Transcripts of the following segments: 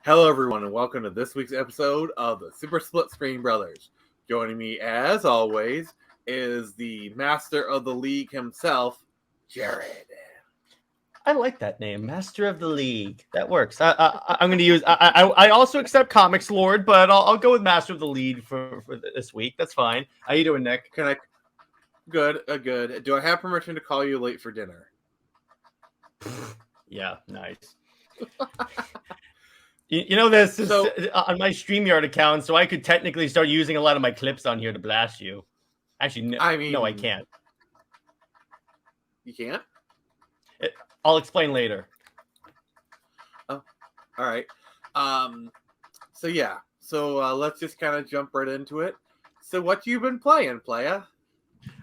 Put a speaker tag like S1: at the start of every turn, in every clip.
S1: Hello, everyone, and welcome to this week's episode of the Super Split Screen Brothers. Joining me, as always, is the master of the league himself, Jared.
S2: I like that name, Master of the League. That works. I'm going to use. I also accept Comics Lord, but I'll go with Master of the League for this week. That's fine. How you doing, Nick?
S1: Can I? Good, good. Do I have permission to call you late for dinner?
S2: Yeah, nice. You know this is on my StreamYard account, so I could technically start using a lot of my clips on here to blast you. Actually, no, I can't.
S1: You can't?
S2: I'll explain later.
S1: Oh, all right. So let's just kind of jump right into it. So what you been playing, playa?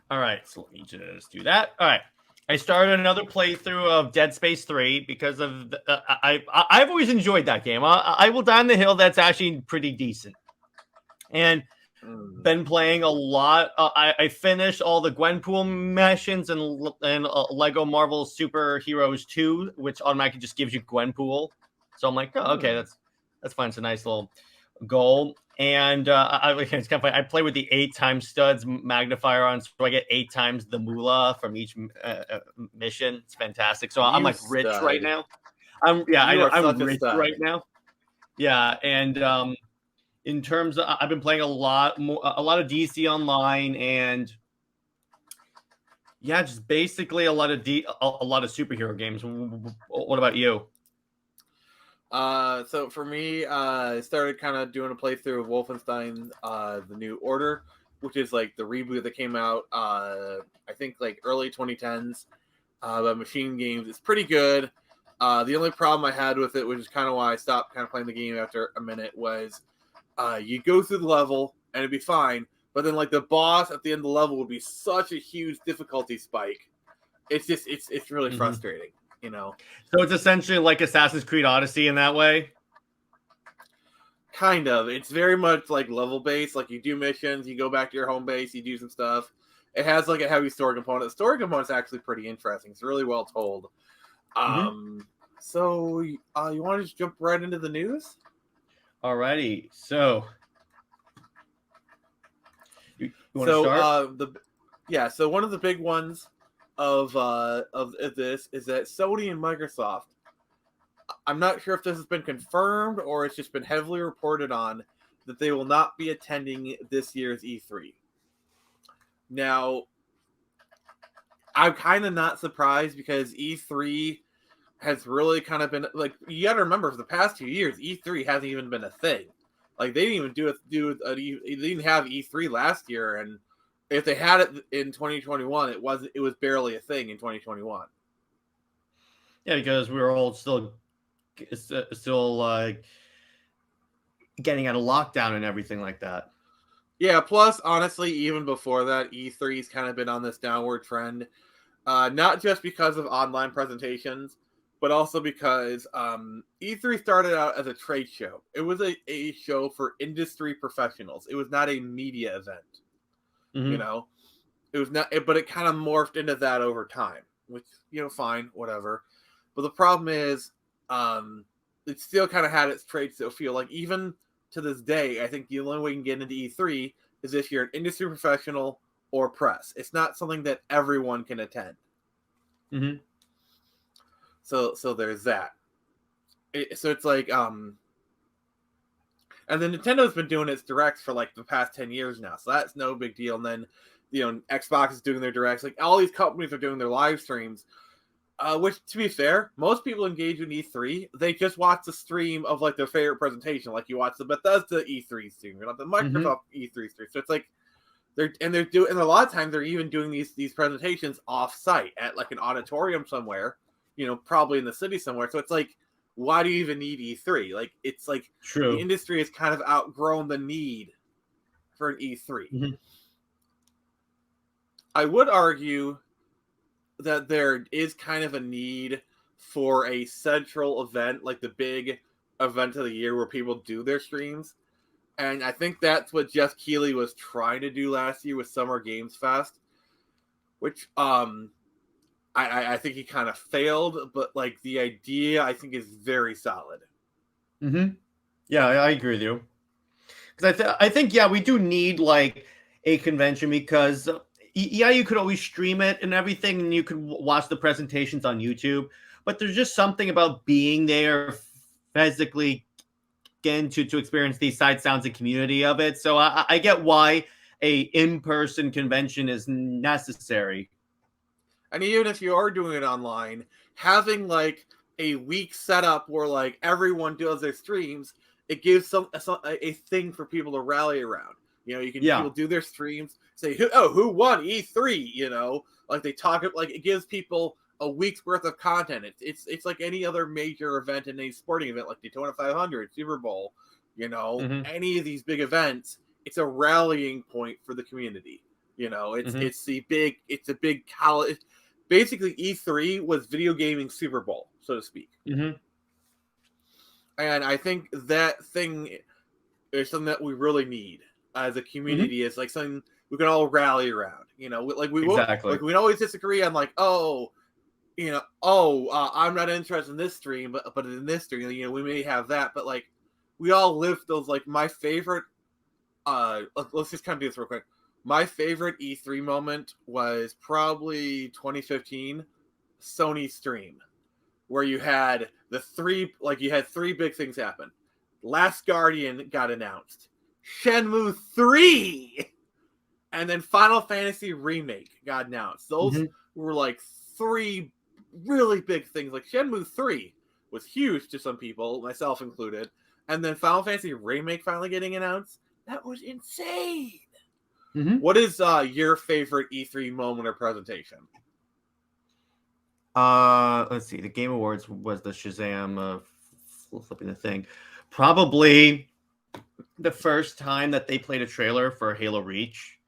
S2: All right, so let me just do that. All right. I started another playthrough of Dead Space 3 because of I've always enjoyed that game. I will die on the hill. That's actually pretty decent, and been playing a lot. I finished all the Gwenpool missions and Lego Marvel Super Heroes 2, which automatically just gives you Gwenpool. So I'm like, oh, okay, that's fine. It's a nice little goal. And it's kind of funny. I play with the 8x studs magnifier on, so I get 8 times the moolah from each mission. It's fantastic. So I'm like rich right now. I'm rich right now. Yeah, and in terms of, I've been playing a lot of DC Online, and yeah, just basically a lot of superhero games. What about you?
S1: So for me, I started kind of doing a playthrough of Wolfenstein, The New Order, which is like the reboot that came out, I think like early 2010s, by Machine Games. It's pretty good. The only problem I had with it, which is kind of why I stopped kind of playing the game after a minute, was you go through the level and it'd be fine, but then like the boss at the end of the level would be such a huge difficulty spike. It's really frustrating. You know,
S2: so it's essentially like Assassin's Creed Odyssey in that way.
S1: Kind of. It's very much like level based. Like you do missions, you go back to your home base, you do some stuff. It has like a heavy story component. The story component's actually pretty interesting. It's really well told. So you want to just jump right into the news?
S2: Alrighty. So you want to start?
S1: So one of the big ones of this is that Sony and Microsoft, I'm not sure if this has been confirmed or it's just been heavily reported on, that they will not be attending this year's E3. Now, I'm kind of not surprised because E3 has really kind of been like, you got to remember, for the past 2 years, E3 hasn't even been a thing. Like they didn't even they didn't have E3 last year, and if they had it in 2021, it was barely a thing in 2021.
S2: Yeah, because we were all still getting out of lockdown and everything like that.
S1: Yeah, plus, honestly, even before that, E3's kind of been on this downward trend. Not just because of online presentations, but also because E3 started out as a trade show. It was a show for industry professionals. It was not a media event. You know, it was not, but it kind of morphed into that over time, which, fine, whatever. But the problem is, it still kind of had its trade show feel. Like, even to this day, I think the only way you can get into E3 is if you're an industry professional or press. It's not something that everyone can attend. So there's that. So it's like, and then Nintendo's been doing its directs for like the past 10 years now, so that's no big deal. And then, Xbox is doing their directs. Like, all these companies are doing their live streams. Which, to be fair, most people engage in E3. They just watch the stream of like their favorite presentation. Like you watch the Bethesda E3 stream, or the Microsoft E3 stream. So it's like they're doing, and a lot of times they're even doing these presentations off site at like an auditorium somewhere. Probably in the city somewhere. So it's like, why do you even need E3? Like, it's like
S2: True.
S1: The industry has kind of outgrown the need for an E3. I would argue that there is kind of a need for a central event, like the big event of the year where people do their streams. And I think that's what Jeff Keighley was trying to do last year with Summer Games Fest, which I think he kind of failed, but like the idea I think is very solid.
S2: Yeah, I agree with you. Because I think yeah, we do need like a convention because yeah, you could always stream it and everything, and you could watch the presentations on YouTube. But there's just something about being there physically, getting to experience these sight sounds and community of it. So I get why a in-person convention is necessary.
S1: And even if you are doing it online, having like a week setup where like everyone does their streams, it gives a thing for people to rally around. You know, you can
S2: Yeah.
S1: people do their streams, say, who won E3? You know, like they talk like it gives people a week's worth of content. It's like any other major event in a sporting event, like Daytona 500, Super Bowl. You know,
S2: Mm-hmm.
S1: any of these big events, it's a rallying point for the community. You know, it's a big college. Basically, E3 was video gaming Super Bowl, so to speak.
S2: Mm-hmm.
S1: And I think that thing is something that we really need as a community. Is like something we can all rally around. You know, like we won't, like we always disagree on like, I'm not interested in this stream, but in this stream, you know, we may have that, but like we all live those. Like my favorite. Let's just kind of do this real quick. My favorite E3 moment was probably 2015 Sony stream, where you had three big things happen. Last Guardian got announced, Shenmue 3, and then Final Fantasy Remake got announced. Those were like three really big things. Like Shenmue 3 was huge to some people, myself included, and then Final Fantasy Remake finally getting announced. That was insane. What is your favorite E3 moment or presentation?
S2: Let's see. The Game Awards was the Shazam flipping the thing. Probably the first time that they played a trailer for Halo Reach.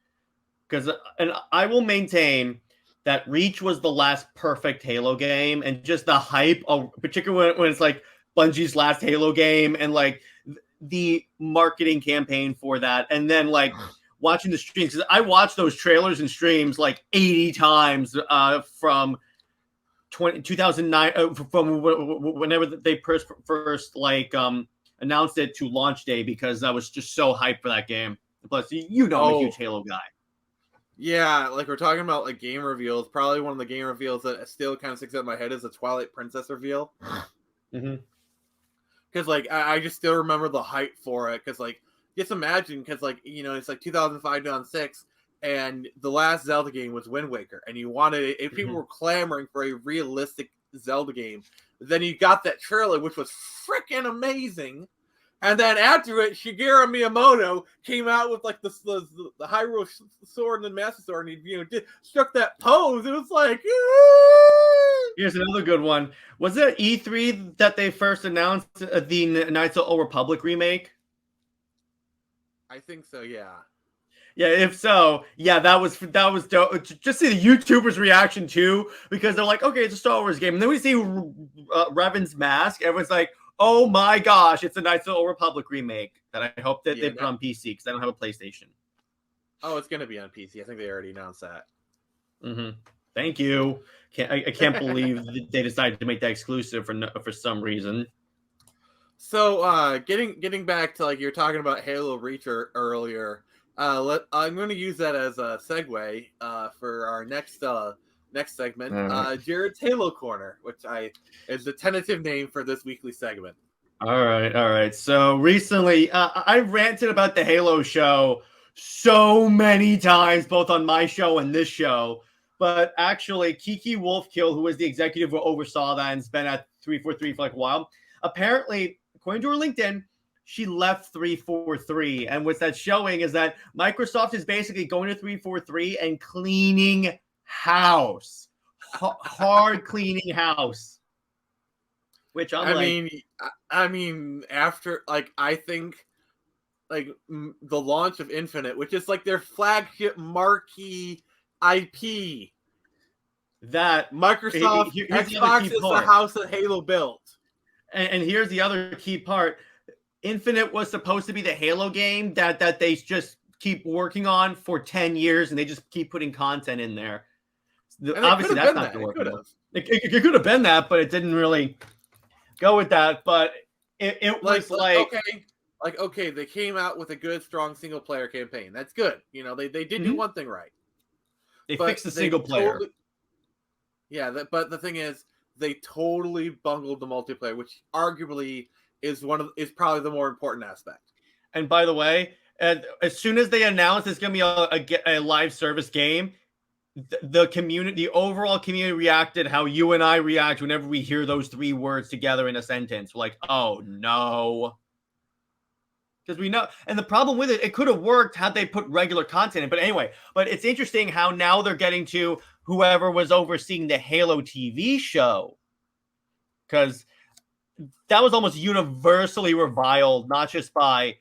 S2: And I will maintain that Reach was the last perfect Halo game, and just the hype, particularly when it's like Bungie's last Halo game, and like the marketing campaign for that, and then like watching the streams, because I watched those trailers and streams like 80 times from 2009, from whenever they first like announced it to launch day, because I was just so hyped for that game. Plus, I'm a huge Halo guy.
S1: Yeah, like we're talking about like game reveals. Probably one of the game reveals that still kind of sticks out in my head is the Twilight Princess reveal. Because like I just still remember the hype for it. Because like just imagine, because like it's like 2005, 2006, and the last Zelda game was Wind Waker, and you wanted it. People were clamoring for a realistic Zelda game. Then you got that trailer, which was freaking amazing. And then after it, Shigeru Miyamoto came out with like the Hyrule Sword and the Master Sword, and he struck that pose. It was like,
S2: Here's another good one. Was it E3 that they first announced the Knights of the Old Republic remake?
S1: I think so, yeah.
S2: Yeah, if so, yeah, that was dope. Just see the YouTubers' reaction too, because they're like, okay, it's a Star Wars game, and then we see Revan's mask. Everyone's like, oh my gosh, it's a Knights of the Old Republic remake that I hope that they put on PC, because I don't have a PlayStation.
S1: Oh, it's gonna be on PC. I think they already announced that.
S2: Thank you. I can't believe they decided to make that exclusive for some reason.
S1: So, getting back to like you're talking about Halo Reach earlier. I'm going to use that as a segue for our next segment, Jared's Halo Corner, which is the tentative name for this weekly segment.
S2: All right. So recently, I ranted about the Halo show so many times, both on my show and this show. But actually, Kiki Wolfkill, who was the executive who oversaw that and's been at 343 for like a while, apparently, according to her LinkedIn, she left 343. And what that's showing is that Microsoft is basically going to 343 and cleaning house. Hard cleaning house. Which
S1: I mean, after, like, I think, like, the launch of Infinite, which is, like, their flagship marquee IP. That Microsoft, Xbox is the house that Halo built.
S2: And here's the other key part. Infinite was supposed to be the Halo game that they just keep working on for 10 years, and they just keep putting content in there. Obviously, that's not going to work. It could have been that, but it didn't really go with that. But it was like...
S1: Okay, like, okay, they came out with a good, strong single player campaign. That's good. You know, they did do one thing right.
S2: They
S1: But
S2: fixed the single player.
S1: But the thing is, they totally bungled the multiplayer, which arguably is probably the more important aspect.
S2: And by the way, as soon as they announced it's going to be a live service game, the community, the overall community reacted how you and I react whenever we hear those three words together in a sentence. We're like, oh no. Because we know, and the problem with it could have worked had they put regular content in. But anyway, but it's interesting how now they're getting to whoever was overseeing the Halo TV show. Because that was almost universally reviled, not just by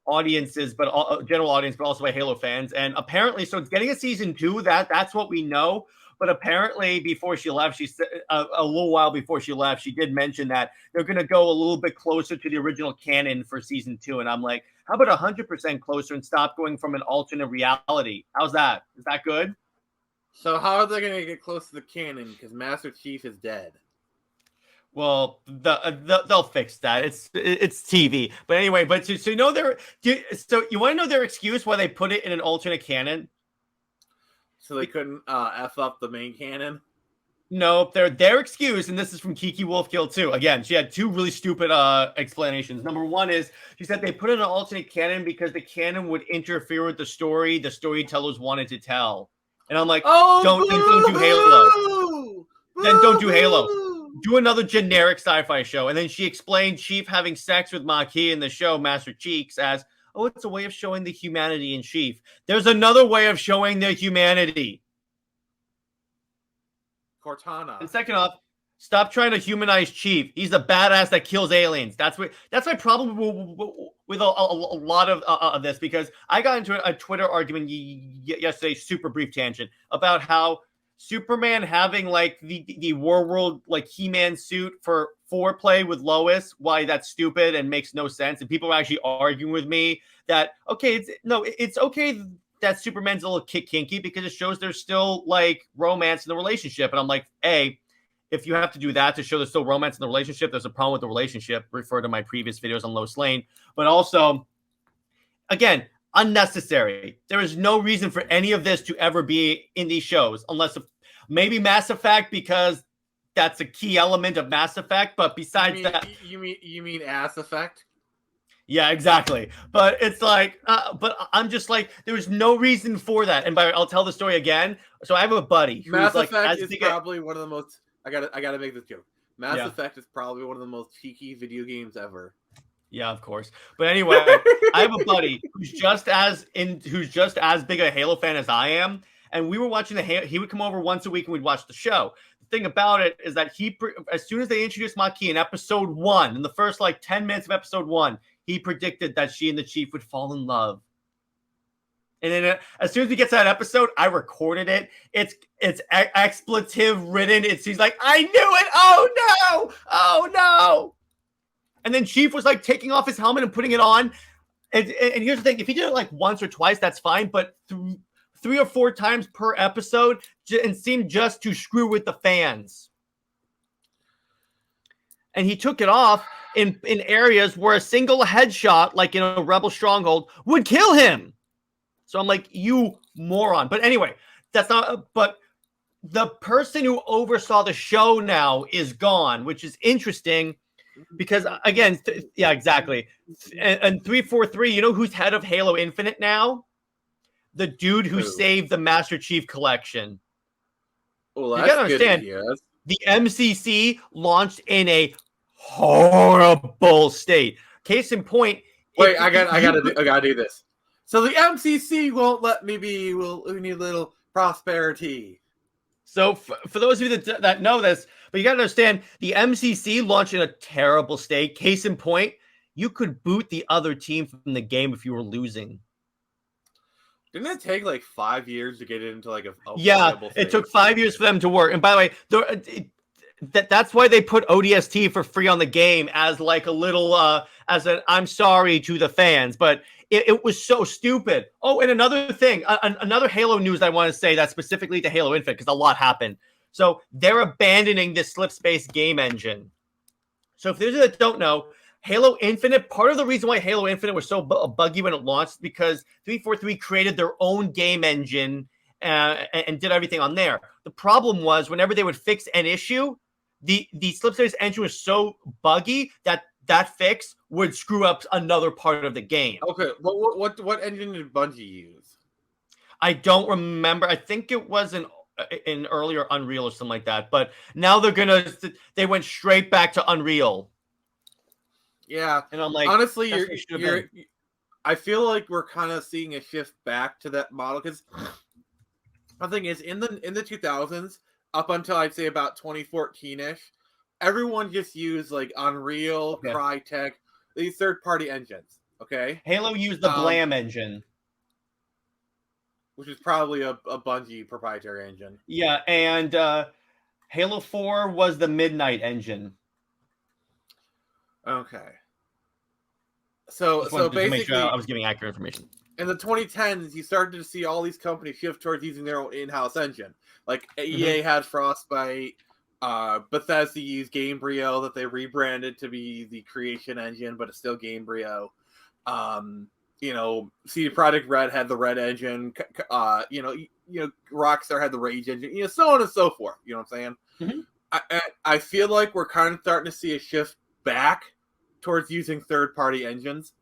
S2: audiences, but general audience, but also by Halo fans. And apparently, so it's getting a season 2. That's what we know. But apparently, before she left, she said a little while before she left, she did mention that they're going to go a little bit closer to the original canon for season 2. And I'm like, how about 100% closer and stop going from an alternate reality? How's that? Is that good?
S1: So how are they going to get close to the canon? Because Master Chief is dead.
S2: Well, they'll fix that. It's TV. But anyway, so you know so you want to know their excuse why they put it in an alternate canon?
S1: So they couldn't F up the main canon?
S2: No, their excuse, and this is from Kiki Wolfkill too. Again, she had 2 really stupid explanations. Number one is she said they put in an alternate canon because the canon would interfere with the story the storytellers wanted to tell. And I'm like, don't do Halo. Then don't do Halo. Do another generic sci-fi show. And then she explained Chief having sex with Maquis in the show Master Cheeks as, oh, it's a way of showing the humanity in Chief. There's another way of showing the humanity.
S1: Cortana.
S2: And second off, stop trying to humanize Chief. He's a badass that kills aliens. That's my problem with a lot of this, because I got into a Twitter argument yesterday, super brief tangent, about how Superman having like the War World like He-Man suit for foreplay with Lois, why that's stupid and makes no sense. And people are actually arguing with me that it's okay that Superman's a little kinky because it shows there's still like romance in the relationship. And I'm like, if you have to do that to show there's still romance in the relationship, there's a problem with the relationship. Refer to my previous videos on Lois Lane. But also, again, unnecessary. There is no reason for any of this to ever be in these shows, unless maybe Mass Effect, because that's a key element of Mass Effect. But besides that,
S1: you mean Ass Effect?
S2: Yeah, exactly. But it's like, but I'm just like, there's no reason for that. And I'll tell the story again. So I have a buddy who's
S1: Mass
S2: like,
S1: Effect is probably one of the most. I gotta make this joke. Mass Effect is probably one of the most cheeky video games ever.
S2: Yeah, of course. But anyway, I have a buddy who's just as big a Halo fan as I am, and we were watching he would come over once a week and we'd watch the show. The thing about it is that as soon as they introduced Maquis in episode 1, in the first like 10 minutes of episode 1, he predicted that she and the Chief would fall in love. And then as soon as we get to that episode, I recorded it. It's expletive ridden. He's like, I knew it. Oh no. And then Chief was like taking off his helmet and putting it on. And here's the thing. If he did it like once or twice, that's fine. But 3 or 4 times per episode and seemed just to screw with the fans. And he took it off in areas where a single headshot, like in a Rebel stronghold, would kill him. So I'm like, you moron. But anyway, but the person who oversaw the show now is gone, which is interesting. Because again, yeah, exactly. And 343, you know who's head of Halo Infinite now? The dude who saved the Master Chief Collection.
S1: Well, that's
S2: you gotta understand, the MCC launched in a horrible state. Case in point.
S1: Wait, I gotta do this. So the MCC won't let me be. We need a little prosperity.
S2: So for those of you that know this, but you got to understand, the MCC launched in a terrible state. Case in point, you could boot the other team from the game if you were losing.
S1: Didn't it take like 5 years to get it into like a
S2: it took 5 years for them to work. And by the way, that's why they put ODST for free on the game as like a little as an I'm sorry to the fans, but it was so stupid. Oh, and another thing, another Halo news I want to say that's specifically to Halo Infinite, because a lot happened. So they're abandoning this slip space game engine. So if there's that don't know, Halo Infinite, part of the reason why Halo Infinite was so buggy when it launched, because 343 created their own game engine and did everything on there. The problem was whenever they would fix an issue, the Slipspace engine was so buggy that fix would screw up another part of the game.
S1: Okay, what engine did Bungie use?
S2: I don't remember. I think it was an earlier Unreal or something like that. But now they went straight back to Unreal.
S1: Yeah,
S2: and I'm like,
S1: honestly, I feel like we're kind of seeing a shift back to that model because the thing is, in the 2000s, up until I'd say about 2014ish, everyone just used like Unreal, Crytek, these third-party engines. Okay,
S2: Halo used the Blam engine,
S1: which is probably a Bungie proprietary engine.
S2: Yeah, and Halo 4 was the Midnight engine.
S1: Okay. So basically,
S2: make sure I was giving accurate information.
S1: In the 2010s, you started to see all these companies shift towards using their own in-house engine. Like EA had Frostbite, Bethesda used Gamebryo that they rebranded to be the Creation engine, but it's still Gamebryo. CD Projekt Red had the Red engine. Rockstar had the Rage engine. So on and so forth. You know what I'm saying?
S2: Mm-hmm.
S1: I feel like we're kind of starting to see a shift back towards using third-party engines,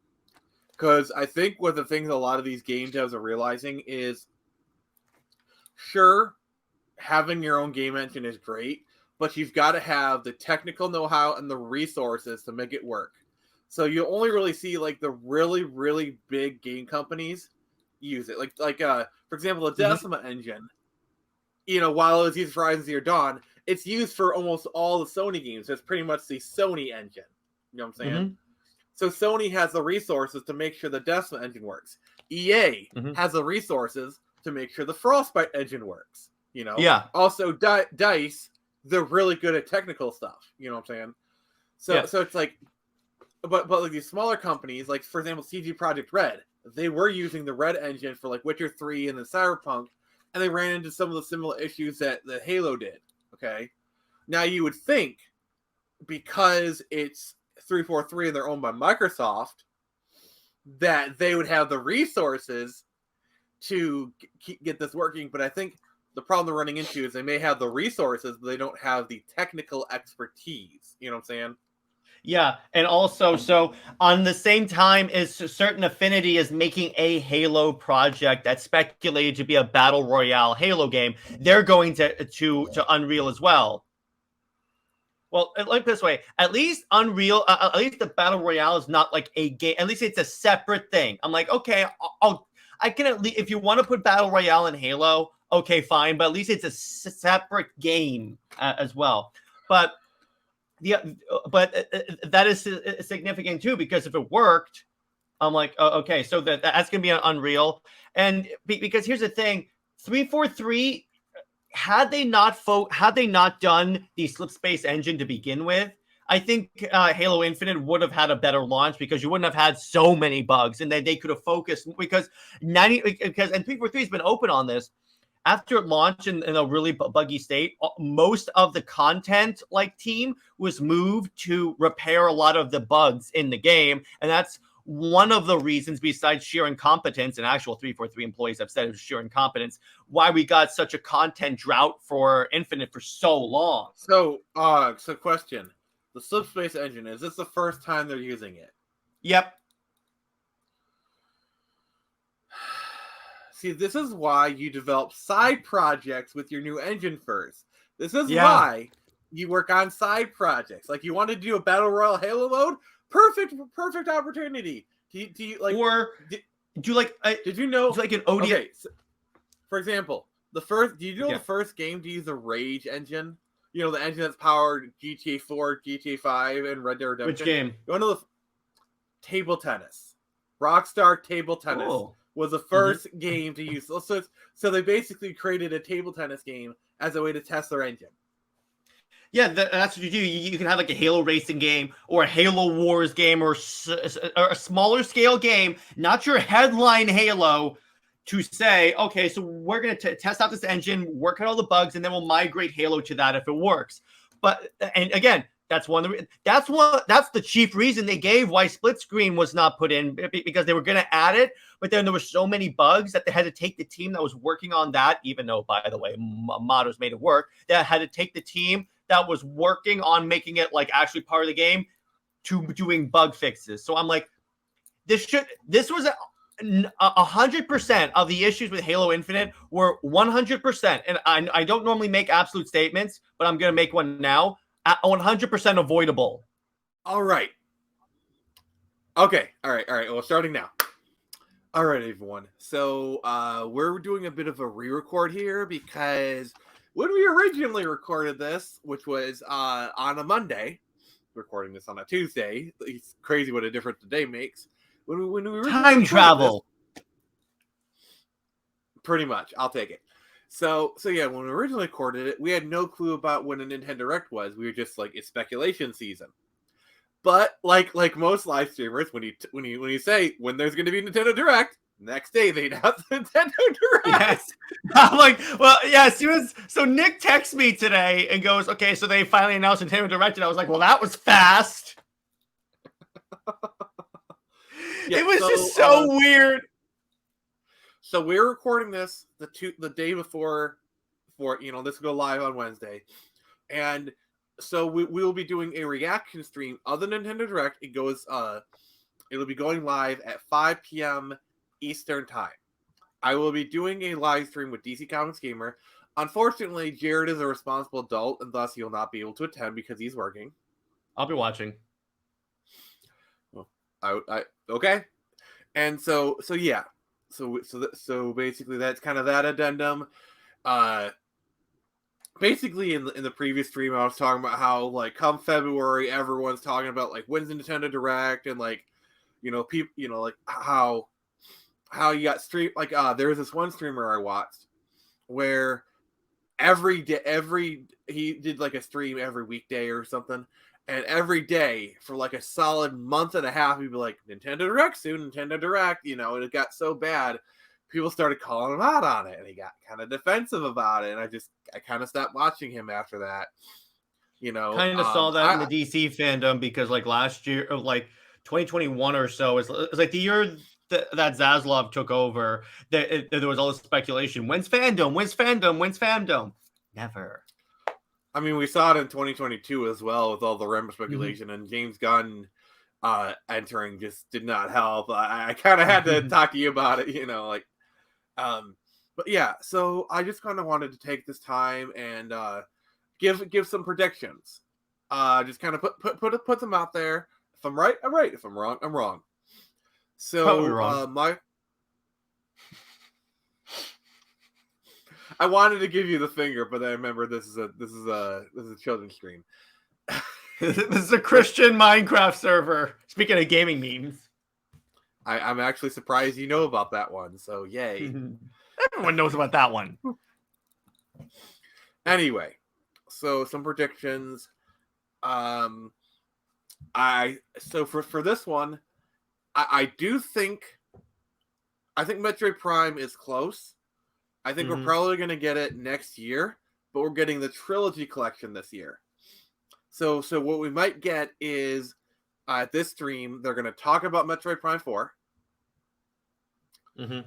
S1: because I think one of the things a lot of these game devs are realizing is, sure, having your own game engine is great, but you've got to have the technical know-how and the resources to make it work. So you only really see like the really, really big game companies use it. Like for example, the Decima engine, while it was used for Horizon Zero Dawn, it's used for almost all the Sony games. It's pretty much the Sony engine. You know what I'm saying? So Sony has the resources to make sure the Decima engine works. EA has the resources to make sure the Frostbite engine works.
S2: Yeah.
S1: Also, DICE, they're really good at technical stuff. You know what I'm saying? So it's like, but like these smaller companies, like for example, CD Projekt Red, they were using the Red engine for like Witcher 3 and the Cyberpunk, and they ran into some of the similar issues that Halo did. Okay, now you would think because it's 343 and they're owned by Microsoft, that they would have the resources to get this working. But I think the problem they're running into is they may have the resources, but they don't have the technical expertise. You know what I'm saying?
S2: Yeah, and also, so on the same time as Certain Affinity is making a Halo project that's speculated to be a Battle Royale Halo game, they're going to Unreal as well. Well, like this way, at least Unreal, at least the Battle Royale is not like a game. At least it's a separate thing. I'm like, okay, I can at least, if you want to put Battle Royale in Halo, okay, fine. But at least it's a separate game as well. But that is significant too, because if it worked, I'm like, okay, so that's gonna be an Unreal, and because here's the thing, 343. Had they not done the Slipspace engine to begin with, I think Halo Infinite would have had a better launch, because you wouldn't have had so many bugs, and then they could have focused, and 343 has been open on this. After it launched in a really buggy state, most of the content team was moved to repair a lot of the bugs in the game, and that's one of the reasons, besides sheer incompetence, and actual 343 employees have said it was sheer incompetence, why we got such a content drought for Infinite for so long.
S1: So question. The Slipspace engine, is this the first time they're using it?
S2: Yep.
S1: See, this is why you develop side projects with your new engine first. This is why you work on side projects. Like, you want to do a Battle Royale Halo mode? Perfect opportunity. Did you know
S2: like an OD?
S1: Okay, so, for example, the first game to use the Rage engine? The engine that's powered GTA 4, GTA 5, and Red Dead Redemption.
S2: Which game?
S1: You want to know Table Tennis. Rockstar Table Tennis was the first game to use. So they basically created a table tennis game as a way to test their engine.
S2: Yeah, that's what you do. You can have like a Halo racing game or a Halo Wars game or a smaller scale game, not your headline Halo, to say, okay, so we're going to test out this engine, work out all the bugs, and then we'll migrate Halo to that if it works. And again, That's that's the chief reason they gave why split screen was not put in, because they were going to add it, but then there were so many bugs that they had to take the team that was working on that, even though, by the way, modders made it work, that had to take the team that was working on making it like actually part of the game to doing bug fixes. So I'm like, this was 100% of the issues with Halo Infinite were 100%. And I don't normally make absolute statements, but I'm going to make one now. 100% avoidable.
S1: All right. Okay. All right. Well, starting now. All right, everyone. So we're doing a bit of a re-record here because when we originally recorded this, which was on a Monday, recording this on a Tuesday, it's crazy what a difference the day makes. When we
S2: time travel.
S1: This, pretty much. I'll take it. So yeah, when we originally recorded it, we had no clue about when a Nintendo Direct was. We were just like, it's speculation season. But like most live streamers, when you say when there's going to be Nintendo Direct, next day they announce Nintendo Direct.
S2: Yes. I'm like, well, yeah. So Nick texts me today and goes, okay, so they finally announced Nintendo Direct, and I was like, well, that was fast. Yeah, it was just so weird.
S1: So we're recording this the day before this will go live on Wednesday, and so we will be doing a reaction stream of the Nintendo Direct. It'll be going live at 5 p.m. Eastern time. I will be doing a live stream with DC Comics Gamer. Unfortunately, Jared is a responsible adult, and thus he'll not be able to attend because he's working.
S2: I'll be watching.
S1: Well, okay, and so yeah. So basically, that's kind of that addendum. Basically, in the previous stream, I was talking about how like come February, everyone's talking about like when's the Nintendo Direct, and like people, like how you got stream like there was this one streamer I watched where every day he did like a stream every weekday or something. And every day for like a solid month and a half, he'd be like, Nintendo Direct soon, Nintendo Direct, and it got so bad, people started calling him out on it, and he got kind of defensive about it, and I kind of stopped watching him after that,
S2: Kind of saw that in the DC fandom, because like last year, of like 2021 or so, it's like the year that Zaslav took over, there was all this speculation, when's fandom? Never.
S1: I mean, we saw it in 2022 as well with all the rumor speculation, and James Gunn entering just did not help. I kind of had to talk to you about it, but yeah. So I just kind of wanted to take this time and give some predictions. Just kind of put them out there. If I'm right, I'm right. If I'm wrong, I'm wrong. So
S2: probably wrong.
S1: I wanted to give you the finger, but I remember this is a children's stream.
S2: This is a Christian Minecraft server. Speaking of gaming memes,
S1: I'm actually surprised you know about that one. So yay!
S2: Everyone knows about that one.
S1: Anyway, so some predictions. For this one, I think Metroid Prime is close. I think we're probably going to get it next year, but we're getting the Trilogy Collection this year. So what we might get is, at this stream, they're going to talk about Metroid Prime 4. And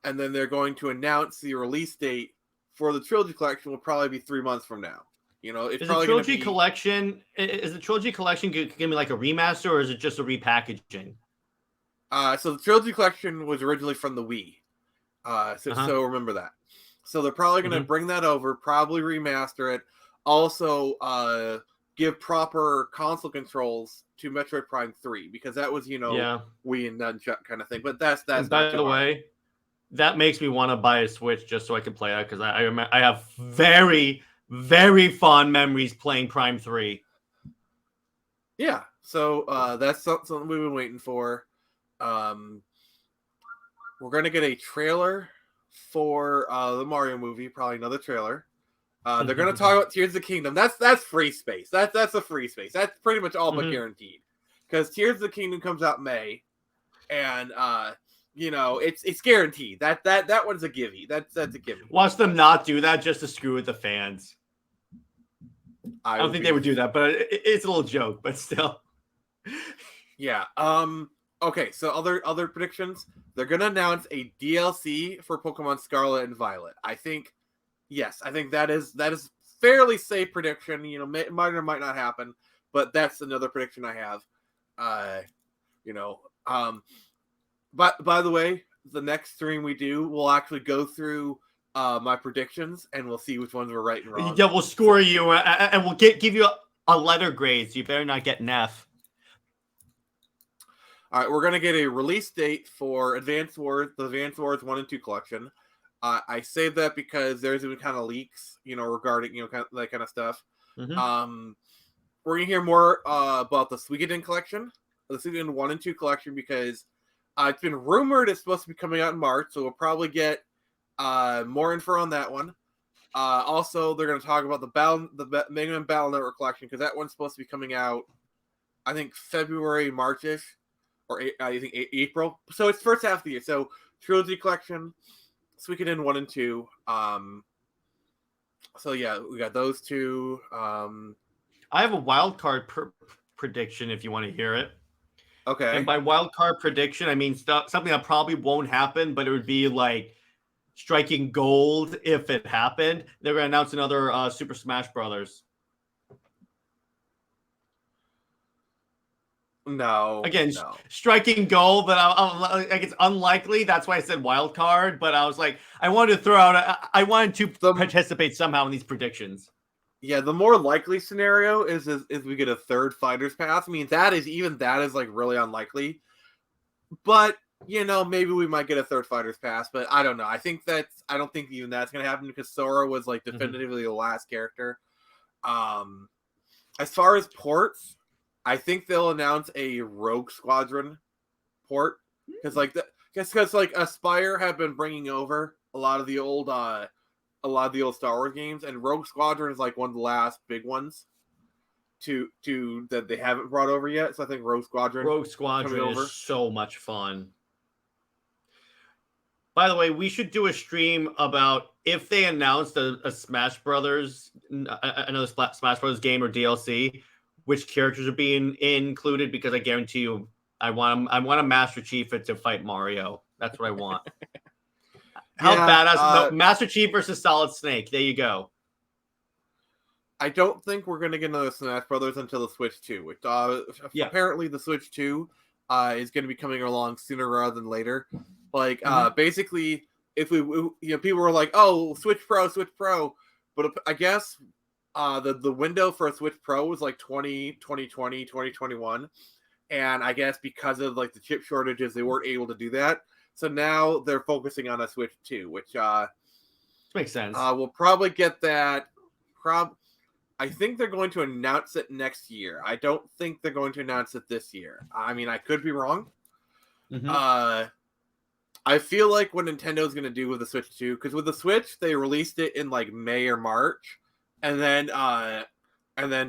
S1: then they're going to announce the release date for the Trilogy Collection will probably be 3 months from now. It's
S2: is
S1: probably
S2: the Trilogy Collection going to be like a remaster, or is it just a repackaging?
S1: So the Trilogy Collection was originally from the Wii. So remember that. So they're probably going to bring that over, probably remaster it. Also, give proper console controls to Metroid Prime 3, because that was, Wii and nunchuck kind of thing. But that's.
S2: And by the way, that makes me want to buy a Switch just so I can play that, because I have very, very fond memories playing Prime 3.
S1: Yeah. So that's something we've been waiting for. We're going to get a trailer for the Mario movie, probably another trailer. They're going to talk about Tears of the Kingdom. That's free space. That's a free space. That's pretty much all but guaranteed. Because Tears of the Kingdom comes out May, and it's guaranteed. That one's a gimme. That's a gimme.
S2: Watch them not do that just to screw with the fans. I don't think they would do that, but it's a little joke, but still.
S1: Yeah. Okay, so other predictions. They're gonna announce a DLC for Pokemon Scarlet and Violet. I think, yes, I think that is fairly safe prediction. You know, might or might not happen, but that's another prediction I have. You know, but by the way, the next stream we do, we'll actually go through my predictions and we'll see which ones were right and wrong.
S2: Yeah, we'll score you and we'll give you a letter grade, so you better not get an F.
S1: All right, we're gonna get a release date for Advance Wars, the Advance Wars 1 and 2 collection. I say that because there's been kind of leaks, you know, regarding, you know, kind of that kind of stuff.
S2: Mm-hmm.
S1: We're gonna hear more about the Suikoden collection, the Suikoden 1 and 2 collection, because it's been rumored it's supposed to be coming out in March, so we'll probably get more info on that one. Also, they're going to talk about the Mega Man Battle Network collection, because that one's supposed to be coming out, I think, February, Marchish, or I think April. So it's first half of the year. So Trilogy collection, Suikoden 1 and 2. So yeah, we got those two.
S2: I have a wild card prediction if you want to hear it.
S1: Okay.
S2: And by wild card prediction, I mean something that probably won't happen, but it would be like striking gold if it happened. They're going to announce another Super Smash Brothers.
S1: No.
S2: Again,
S1: no.
S2: Striking gold, but I like it's unlikely. That's why I said wild card. But I was like, I wanted to throw out. I wanted to participate somehow in these predictions.
S1: Yeah, the more likely scenario is we get a third Fighters Pass. I mean, that is like really unlikely. But, you know, maybe we might get a third Fighters Pass, but I don't know. I don't think even that's going to happen, because Sora was like definitively the last character. As far as ports, I think they'll announce a Rogue Squadron port, because like Aspire have been bringing over a lot of the old Star Wars games, and Rogue Squadron is like one of the last big ones to that they haven't brought over yet. So I think Rogue Squadron
S2: is so much fun. By the way, we should do a stream about if they announced a Smash Brothers, another Smash Brothers game or DLC, which characters are being included, because I guarantee you, I want a Master Chief to fight Mario. That's what I want. How badass! Master Chief versus Solid Snake. There you go.
S1: I don't think we're going to get another Smash Brothers until the Switch 2. Which, apparently the Switch 2 is going to be coming along sooner rather than later. Like, basically, if people were like, oh, Switch Pro, but I guess the window for a Switch Pro was like 2020, 2021, and I guess because of like the chip shortages, they weren't able to do that. So now they're focusing on a Switch 2, which
S2: makes sense.
S1: We'll probably get that. I think they're going to announce it next year. I don't think they're going to announce it this year. I mean, I could be wrong. I feel like what Nintendo's going to do with the Switch 2, because with the Switch, they released it in like May or March, and then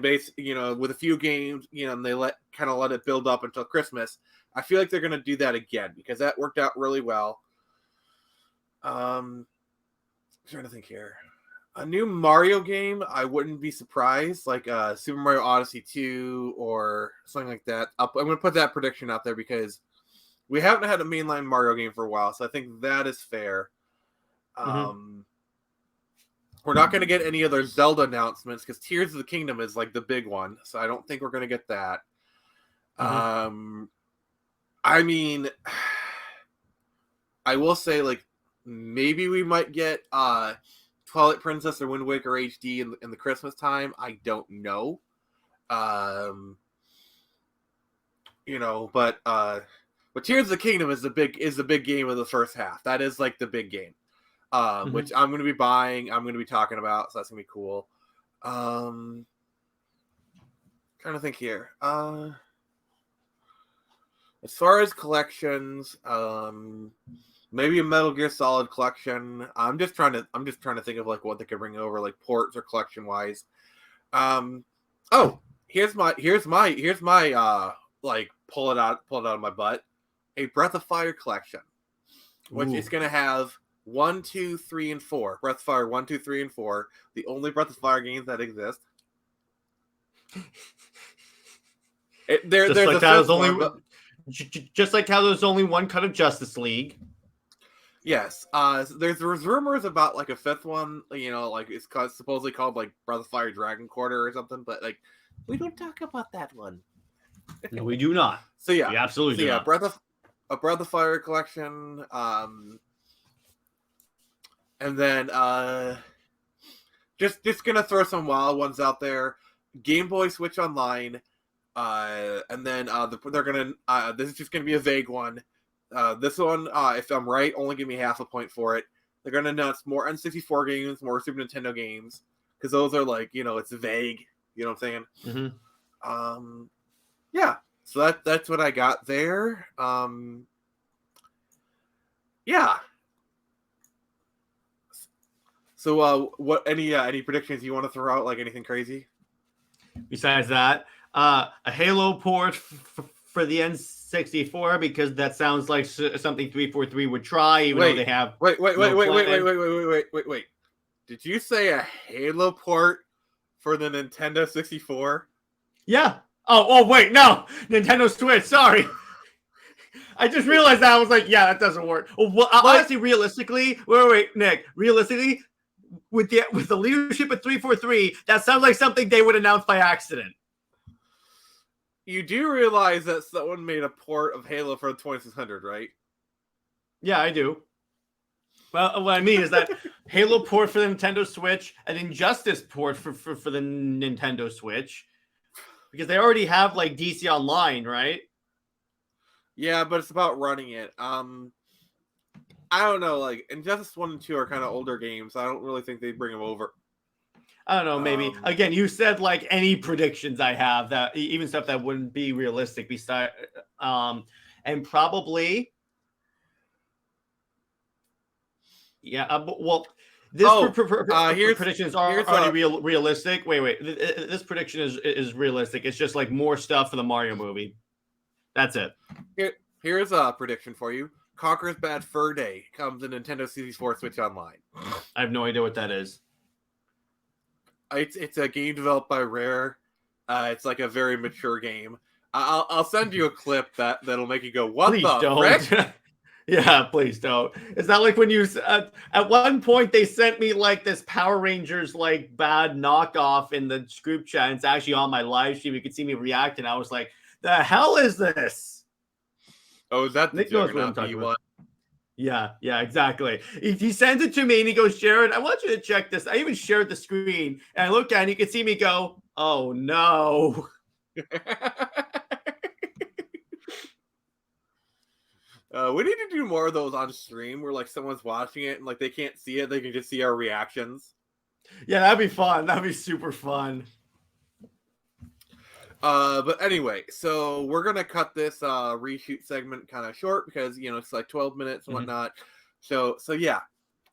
S1: basically, with a few games, and they let it build up until Christmas. I feel like they're going to do that again, because that worked out really well. I'm trying to think here. A new Mario game, I wouldn't be surprised, like Super Mario Odyssey 2 or something like that. I'm going to put that prediction out there because we haven't had a mainline Mario game for a while, so I think that is fair. We're not going to get any other Zelda announcements, because Tears of the Kingdom is like the big one, so I don't think we're going to get that. I mean, I will say, like, maybe we might get Twilight Princess or Wind Waker HD in the Christmas time. I don't know. But Tears of the Kingdom is the big game of the first half. That is like the big game, which I'm going to be buying. I'm going to be talking about, so that's going to be cool. Trying to think here. As far as collections, maybe a Metal Gear Solid collection. I'm just trying to think of like what they could bring over, like ports or collection wise. Here's my like pull it out of my butt. A Breath of Fire collection, which is going to have 1, 2, 3, and 4. Breath of Fire 1, 2, 3, and 4. The only Breath of Fire games that exist. There's
S2: like
S1: a
S2: how
S1: fifth one, but
S2: just like how there's only one cut of Justice League.
S1: yes, there's rumors about like a fifth one. You know, like it's supposedly called like Breath of Fire Dragon Quarter or something. But like, we don't talk about that one.
S2: No, we do not.
S1: So yeah,
S2: we absolutely do not.
S1: Breath of Fire collection. And then just gonna throw some wild ones out there. Game Boy Switch Online. And then they're gonna. This is just gonna be a vague one. This one, if I'm right, only give me half a point for it. They're gonna announce more N64 games, more Super Nintendo games, because those are like, you know, it's vague. You know what I'm saying?
S2: Mm-hmm.
S1: Yeah. So that's what I got there. Yeah. So what any predictions you want to throw out? Like anything crazy?
S2: Besides that, a Halo port for the N64, because that sounds like something 343 would try, even though they have
S1: wait. Did you say a Halo port for the Nintendo 64?
S2: Yeah. Oh wait, no, Nintendo Switch. Sorry, I just realized that. I was like, yeah, that doesn't work. Well, honestly, realistically, wait, Nick, realistically, with the leadership of 343, that sounds like something they would announce by accident.
S1: You do realize that someone made a port of Halo for the 2600, right?
S2: Yeah, I do. Well, what I mean is that Halo port for the Nintendo Switch, an Injustice port for the Nintendo Switch, because they already have like DC Online, right?
S1: Yeah, but it's about running it. I don't know. Like Injustice 1 and 2 are kind of older games. I don't really think they'd bring them over.
S2: I don't know. Maybe again, you said like any predictions I have, that even stuff that wouldn't be realistic. Besides, and probably, yeah. Well, this prediction is already realistic. Wait. This prediction is realistic. It's just like more stuff for the Mario movie. That's it.
S1: Here's a prediction for you. Conker's Bad Fur Day comes in Nintendo 64 Switch Online.
S2: I have no idea what that is.
S1: It's a game developed by Rare. It's like a very mature game. I'll send you a clip that'll make you go, "What please the don't. Frick?"
S2: Yeah, please don't. Is that like when you at one point they sent me like this Power Rangers like bad knockoff in the group chat? And it's actually on my live stream. You could see me react, and I was like, "The hell is this?"
S1: Oh, is that the Juggernaut B1?
S2: Yeah, exactly. He sends it to me and he goes, "Jared, I want you to check this." I even shared the screen and I look at it and you can see me go, "Oh no."
S1: We need to do more of those on stream where like someone's watching it and like they can't see it, they can just see our reactions.
S2: Yeah, that'd be fun. That'd be super fun.
S1: But anyway, so we're gonna cut this reshoot segment kind of short because you know it's like 12 minutes and whatnot. So yeah.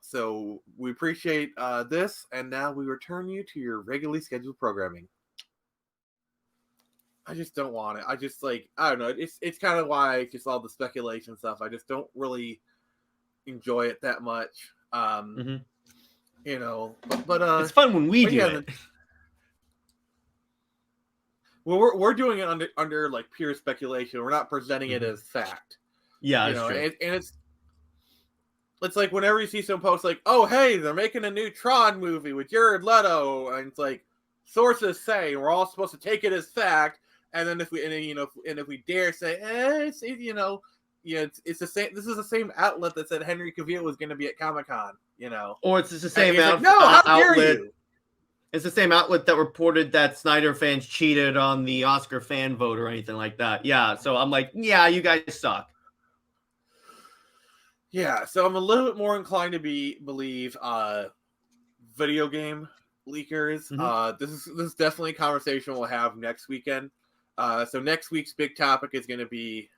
S1: So we appreciate this, and now we return you to your regularly scheduled programming. I just don't want it. I just like I don't know. It's kind of why just all the speculation stuff. I just don't really enjoy it that much. You know, but
S2: it's fun when we do it.
S1: Well, we're doing it under like pure speculation. We're not presenting it as fact.
S2: Yeah,
S1: you know, and it's like whenever you see some post like, "Oh, hey, they're making a new Tron movie with Jared Leto," and it's like sources say we're all supposed to take it as fact, and then if we dare say, it's the same. This is the same outlet that said Henry Cavill was going to be at Comic-Con, you know,
S2: or it's the same
S1: outlet. Like, no, how dare you?
S2: It's the same outlet that reported that Snyder fans cheated on the Oscar fan vote or anything like that. Yeah, so I'm like, yeah, you guys suck.
S1: Yeah, so I'm a little bit more inclined to believe video game leakers. This is definitely a conversation we'll have next weekend. So next week's big topic is going to be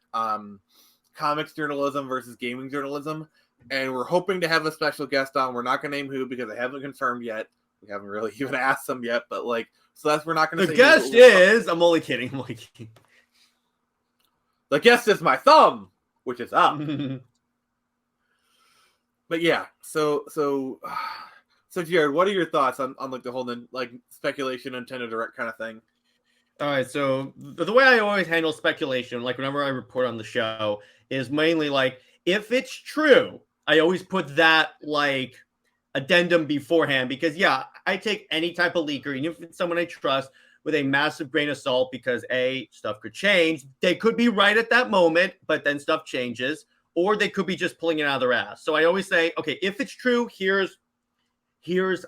S1: comics journalism versus gaming journalism, and we're hoping to have a special guest on. We're not going to name who because I haven't confirmed yet. We haven't really even asked them yet, but like, so we're not going to.
S2: The guest is. I'm only kidding.
S1: The guest is my thumb, which is up. But yeah, so Jared, what are your thoughts on like the whole like speculation Nintendo Direct kind of thing?
S2: All right, so the way I always handle speculation, like whenever I report on the show, is mainly like if it's true, I always put that like addendum beforehand because yeah, I take any type of leaker, even if it's someone I trust, with a massive grain of salt because A, stuff could change. They could be right at that moment, but then stuff changes, or they could be just pulling it out of their ass. So I always say, okay, if it's true, here's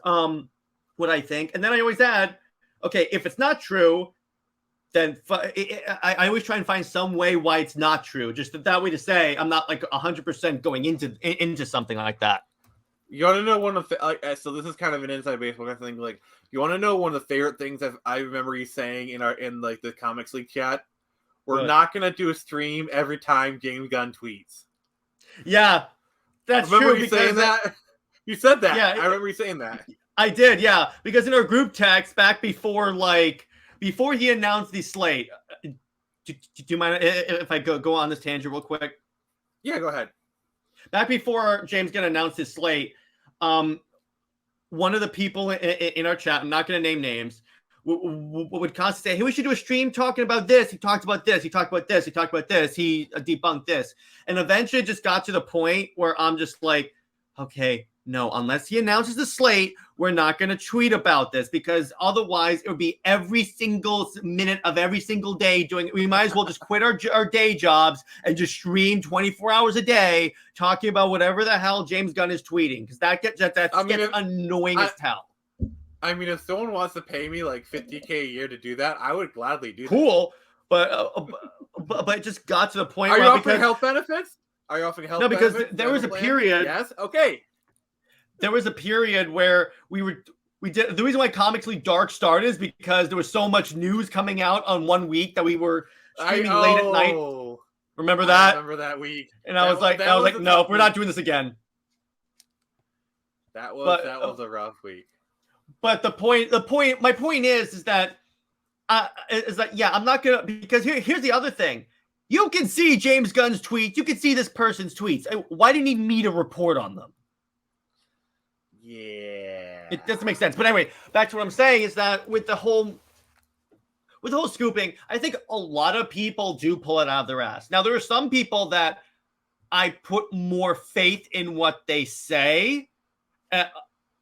S2: what I think. And then I always add, okay, if it's not true, then I always try and find some way why it's not true. Just that way to say I'm not like 100% going into something like that.
S1: You want to know one of the so this is kind of an inside baseball kind of thing. Like, you want to know one of the favorite things I remember you saying in like the Comics League chat. We're not gonna do a stream every time James Gunn tweets.
S2: Yeah, that's
S1: remember
S2: true.
S1: You saying that? You said that.
S2: Yeah,
S1: I remember you saying that.
S2: I did. Yeah, because in our group text back before he announced the slate. Do you mind if I go on this tangent real quick?
S1: Yeah, go ahead.
S2: Back before James Gunn announced his slate, one of the people in our chat, I'm not going to name names, would constantly say, hey, we should do a stream talking about this. He talked about this. He talked about this. He talked about this. He debunked this. And eventually it just got to the point where I'm just like, okay, no, unless he announces the slate, we're not going to tweet about this because otherwise it would be every single minute of every single day we might as well just quit our day jobs and just stream 24 hours a day talking about whatever the hell James Gunn is tweeting because that gets annoying as hell.
S1: I mean, if someone wants to pay me like $50K a year to do that, I would gladly do that.
S2: Cool, but it just got to the point
S1: where... Are you offering health benefits? Are you offering health benefits?
S2: No, because there was a period...
S1: Yes? Okay.
S2: There was a period where we did the reason why Comics League Dark started is because there was so much news coming out on one week that we were streaming late at night. Remember that?
S1: I remember that week.
S2: And I was like, no, we're not doing this again.
S1: That was a rough week.
S2: But my point is that yeah, I'm not gonna because here's the other thing. You can see James Gunn's tweets. You can see this person's tweets. Why do you need me to report on them?
S1: Yeah,
S2: it doesn't make sense. But anyway, back to what I'm saying is that with the whole scooping, I think a lot of people do pull it out of their ass. Now, there are some people that I put more faith in what they say.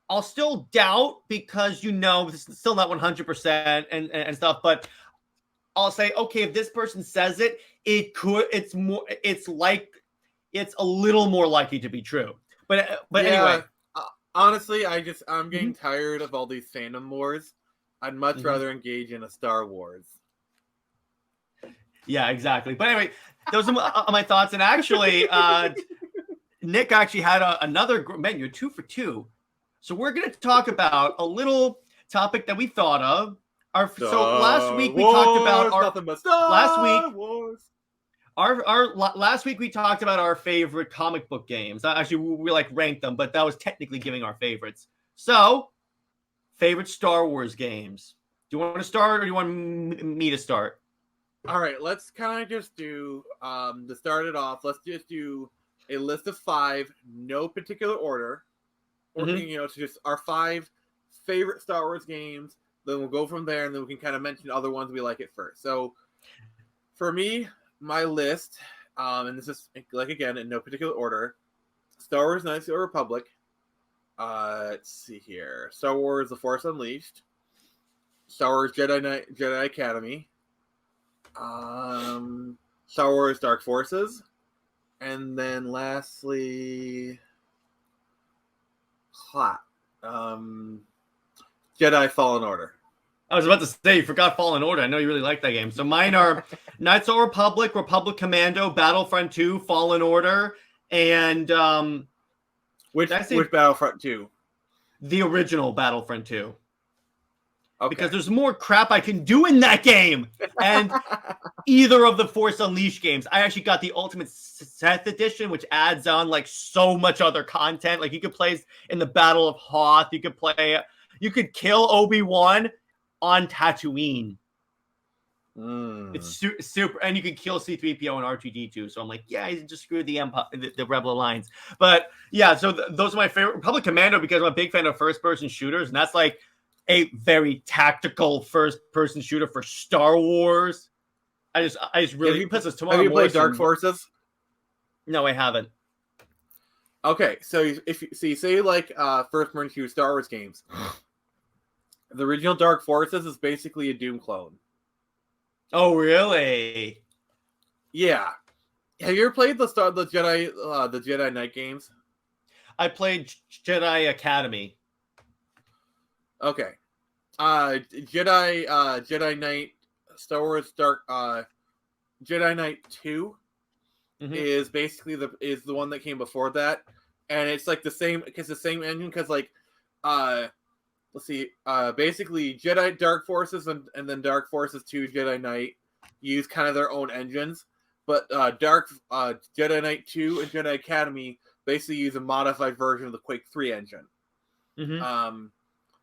S2: I'll still doubt because this is still not 100% and stuff. But I'll say, okay, if this person says it, it's a little more likely to be true. But
S1: yeah.
S2: Anyway.
S1: Honestly, I'm getting tired of all these fandom wars. I'd much rather engage in a Star Wars.
S2: Yeah, exactly. But anyway, those are my thoughts. And actually, Nick actually had another menu, 2 for 2. So we're going to talk about a little topic that we thought of. So last week we talked about last week we talked about our favorite comic book games. Actually, we like ranked them, but that was technically giving our favorites. So, favorite Star Wars games. Do you want to start, or do you want me to start?
S1: All right, let's kind of just do to start it off. Let's just do a list of 5, no particular order, or to just our 5 favorite Star Wars games. Then we'll go from there, and then we can kind of mention other ones we like at first. So, for me. My list, and this is like again in no particular order: Star Wars: Knights of the Republic. Let's see here: Star Wars: The Force Unleashed, Star Wars: Jedi Academy, Star Wars: Dark Forces, and then lastly, Jedi Fallen Order.
S2: I was about to say, you forgot Fallen Order. I know you really like that game. So mine are Knights of the Republic, Republic Commando, Battlefront 2, Fallen Order, and
S1: which Battlefront 2?
S2: The original Battlefront 2.
S1: Okay.
S2: Because there's more crap I can do in that game. And either of the Force Unleashed games. I actually got the Ultimate Sith Edition, which adds on like so much other content. Like you could play in the Battle of Hoth. You could kill Obi-Wan on Tatooine. It's super, and you can kill C-3PO and R2-D2. So I'm like, yeah, he's just screwed the Empire, the Rebel Alliance. But yeah, so those are my favorite. Republic Commando, because I'm a big fan of first-person shooters, and that's like a very tactical first-person shooter for Star Wars. I just really
S1: have you played Dark Forces?
S2: No, I haven't.
S1: Okay, so you say you like first-person shooter Star Wars games, the original Dark Forces is basically a Doom clone.
S2: Oh, really?
S1: Yeah. Have you ever played the Jedi Knight games?
S2: I played Jedi Academy.
S1: Okay. Jedi Knight Star Wars Jedi Knight 2 is basically the one that came before that, and it's like the same engine because like let's see, basically Jedi Dark Forces and then Dark Forces 2 Jedi Knight use kind of their own engines, but Jedi Knight 2 and Jedi Academy basically use a modified version of the Quake 3 engine.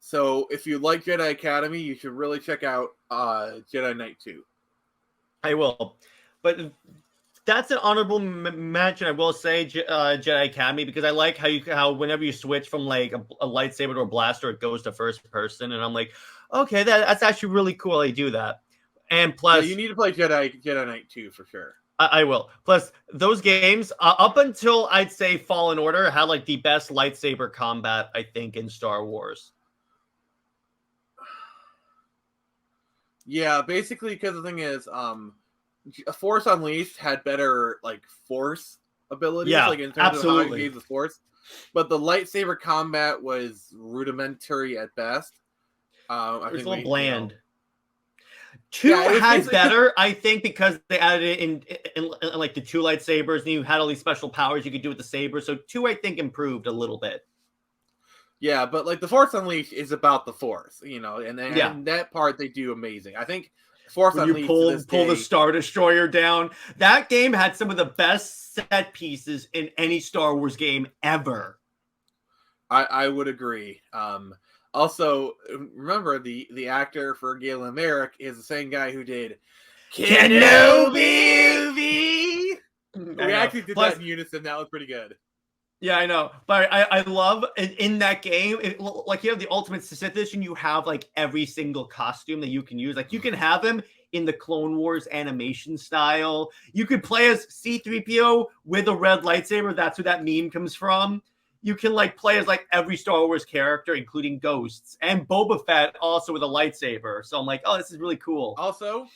S1: So if you like Jedi Academy, you should really check out Jedi Knight 2.
S2: I will, but that's an honorable mention. I will say Jedi Academy, because I like how whenever you switch from like a lightsaber to a blaster, it goes to first person, and I'm like, okay, that's actually really cool. They do that, and plus,
S1: you need to play Jedi Knight 2 for sure.
S2: I will. Plus, those games up until I'd say Fallen Order had like the best lightsaber combat I think in Star Wars.
S1: Yeah, basically, because the thing is, Force Unleashed had better like force abilities, like in terms of how you use the force, but the lightsaber combat was rudimentary at best. I think
S2: a little bland.
S1: You know,
S2: 2 had better, I think, because they added it in like the 2 lightsabers, and you had all these special powers you could do with the saber. So 2, I think, improved a little bit.
S1: Yeah, but like the Force Unleashed is about the Force, you know, and that part they do amazing. I think Force Unleashed
S2: pull the Star Destroyer down. That game had some of the best set pieces in any Star Wars game ever.
S1: I would agree. Also, remember the actor for Galen Merrick is the same guy who did Kenobi. We actually did that in unison. That was pretty good.
S2: Yeah, I know, but I love in that game, like you have the Ultimate Sith Edition, you have like every single costume that you can use. Like you can have him in the Clone Wars animation style. You could play as C-3PO with a red lightsaber. That's where that meme comes from. You can like play as like every Star Wars character, including Ghosts, and Boba Fett also with a lightsaber. So I'm like, oh, this is really cool.
S1: Also,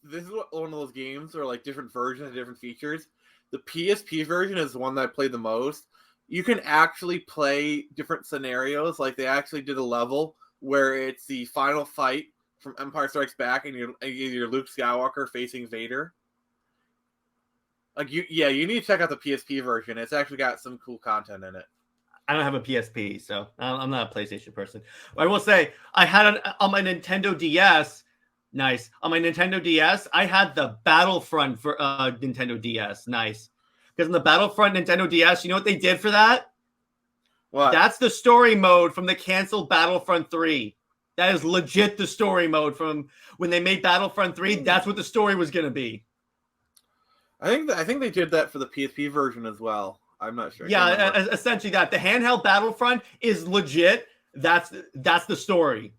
S1: this is one of those games where like different versions, different features. The PSP version is the one that I played the most. You can actually play different scenarios. Like they actually did a level where it's the final fight from Empire Strikes Back, and you're Luke Skywalker facing Vader. Like you need to check out the PSP version. It's actually got some cool content in it.
S2: I don't have a PSP, so I'm not a PlayStation person. But I will say I had on my Nintendo DS. Nice. On my Nintendo DS, I had the Battlefront for Nintendo DS. Nice. Because in the Battlefront Nintendo DS, you know what they did for that?
S1: What?
S2: That's the story mode from the canceled Battlefront 3. That is legit the story mode from when they made Battlefront 3. That's what the story was going to be.
S1: I think they did that for the PSP version as well. I'm not sure.
S2: Yeah, essentially that. The handheld Battlefront is legit. That's the story.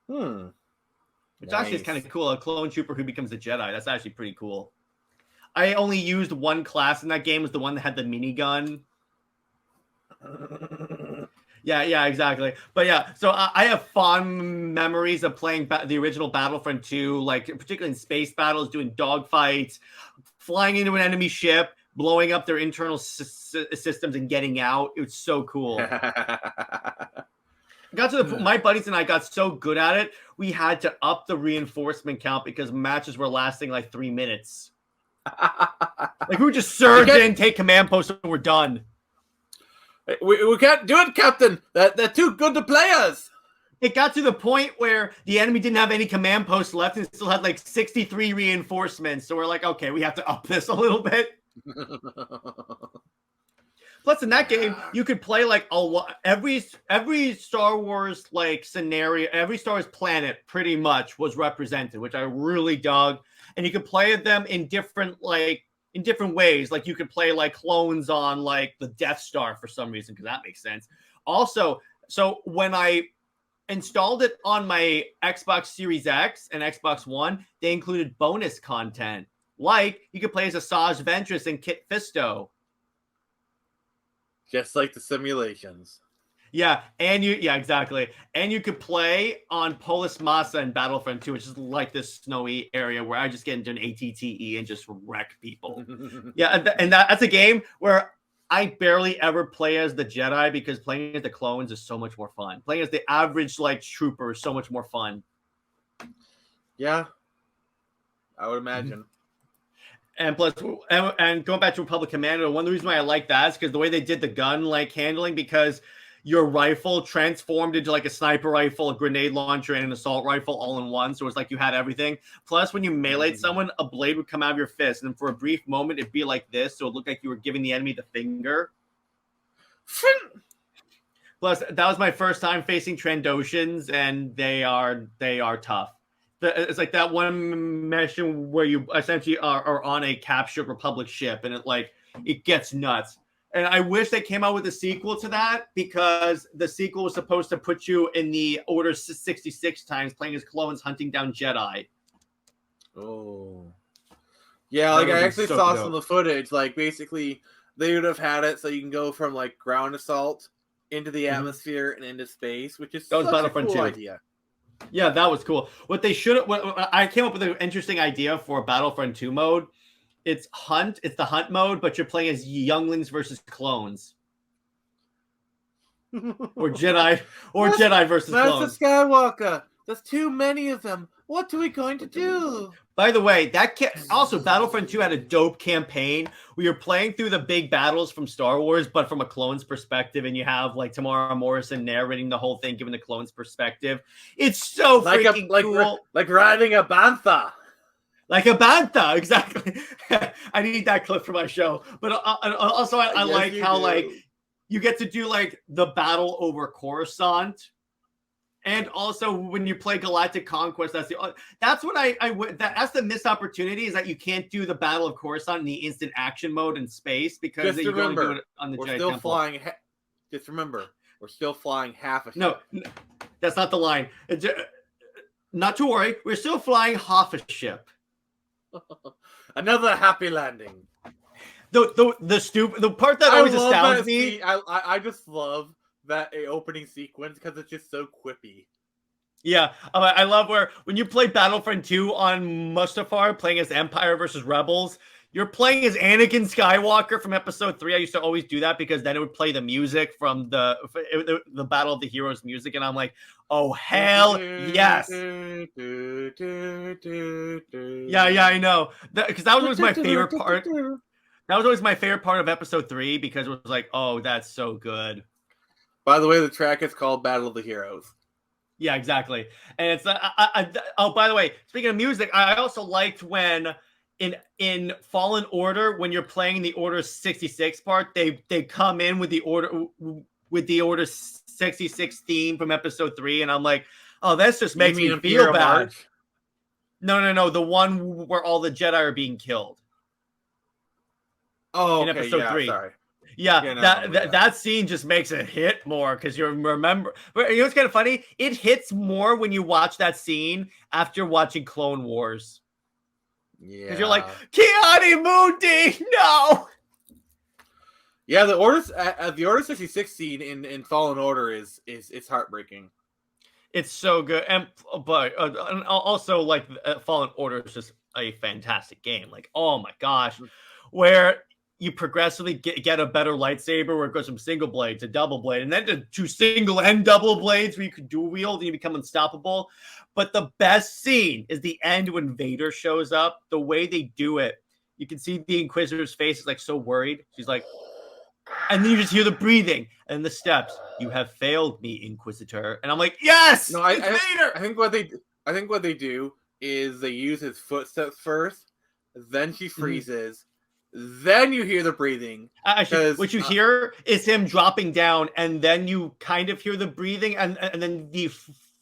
S2: Which actually is kind of cool. A clone trooper who becomes a Jedi. That's actually pretty cool. I only used one class in that game. Was the one that had the minigun. Yeah, exactly. But yeah, so I have fond memories of playing the original Battlefront 2, like particularly in space battles, doing dogfights, flying into an enemy ship, blowing up their internal systems and getting out. It was so cool. Got to my buddies and I got so good at it, we had to up the reinforcement count because matches were lasting like 3 minutes. Like we would just surge in, take command posts, and we're done.
S1: We can't do it, Captain. They're too good to play us.
S2: It got to the point where the enemy didn't have any command posts left and still had like 63 reinforcements. So we're like, okay, we have to up this a little bit. Plus, in that game, you could play like every Star Wars like scenario, every Star Wars planet pretty much was represented, which I really dug. And you could play them in different ways. Like you could play like clones on like the Death Star for some reason, because that makes sense. Also, so when I installed it on my Xbox Series X and Xbox One, they included bonus content. Like, you could play as Asajj Ventress and Kit Fisto.
S1: Just like the simulations.
S2: Yeah, exactly. And you could play on Polis Massa in Battlefront 2, which is like this snowy area where I just get into an ATTE and just wreck people. Yeah, and that's a game where I barely ever play as the Jedi because playing as the clones is so much more fun. Playing as the average like trooper is so much more fun.
S1: Yeah, I would imagine.
S2: And plus, and going back to Republic Commando, one of the reasons why I like that is because the way they did the gun like handling, because your rifle transformed into like a sniper rifle, a grenade launcher, and an assault rifle all in one. So it's like you had everything. Plus, when you meleeed someone, a blade would come out of your fist, and then for a brief moment, it'd be like this, so it looked like you were giving the enemy the finger. Plus, that was my first time facing Trandoshans, and they are tough. It's like that one mission where you essentially are on a captured Republic ship, and it gets nuts. And I wish they came out with a sequel to that, because the sequel was supposed to put you in the Order 66 times playing as clones hunting down Jedi.
S1: Oh. Yeah, like I actually saw some of the footage. Like basically they would have had it so you can go from like ground assault into the atmosphere and into space, which is such a cool idea.
S2: Yeah, that was cool. What they should have, I came up with an interesting idea for Battlefront 2 mode. It's the hunt mode, but you're playing as younglings versus clones. Or Jedi versus clones.
S1: That's a Skywalker. There's too many of them. What are we going to do?
S2: By the way, also Battlefront 2 had a dope campaign where you're playing through the big battles from Star Wars, but from a clone's perspective, and you have like Tamara Morrison narrating the whole thing, given the clone's perspective. It's so freaking cool.
S1: Like riding a bantha.
S2: Like a bantha, exactly. I need that clip for my show. But also, I like how like you get to do like the battle over Coruscant. And also, when you play Galactic Conquest, that's the missed opportunity, is that you can't do the Battle of Coruscant in the instant action mode in space, because you can only do it on the Jedi Temple.
S1: Flying. Just remember, we're still flying half a ship.
S2: No, that's not the line. Not to worry, we're still flying half a ship.
S1: Another happy landing.
S2: The part that always astounds me.
S1: I just love that opening sequence because it's just so quippy.
S2: Yeah, I love when you play Battlefront 2 on Mustafar, playing as Empire versus Rebels, you're playing as Anakin Skywalker from Episode 3. I used to always do that because then it would play the music from the Battle of the Heroes music, and I'm like, oh hell yes. Yeah, I know. Because that was always my favorite part. That was always my favorite part of Episode 3, because it was like, oh, that's so good.
S1: By the way, the track is called Battle of the Heroes.
S2: Yeah, exactly. And it's oh, by the way, speaking of music, I also liked when in Fallen Order, when you're playing the Order 66 part, they come in with the Order 66 theme from Episode 3, and I'm like, oh, this just makes me feel bad. No, the one where all the Jedi are being killed.
S1: Oh, okay,
S2: in Episode 3.
S1: Sorry.
S2: Yeah, that scene just makes it hit more, because you remember. But you know what's kind of funny? It hits more when you watch that scene after watching Clone Wars. Yeah, because you're like, Ki-Adi-Mundi, no.
S1: Yeah, the Order 66 scene in Fallen Order is heartbreaking.
S2: It's so good, but also like Fallen Order is just a fantastic game. Like, oh my gosh, where you progressively get a better lightsaber, where it goes from single blade to double blade, and then to single and double blades where you can dual wield and you become unstoppable. But the best scene is the end when Vader shows up. The way they do it, you can see the Inquisitor's face is like so worried. She's like, and then you just hear the breathing and the steps. You have failed me, Inquisitor. And I'm like, yes,
S1: no, Vader. I think what they do is they use his footsteps first, then she freezes. Then you hear the breathing.
S2: Actually, what you hear is him dropping down, and then you kind of hear the breathing, and then the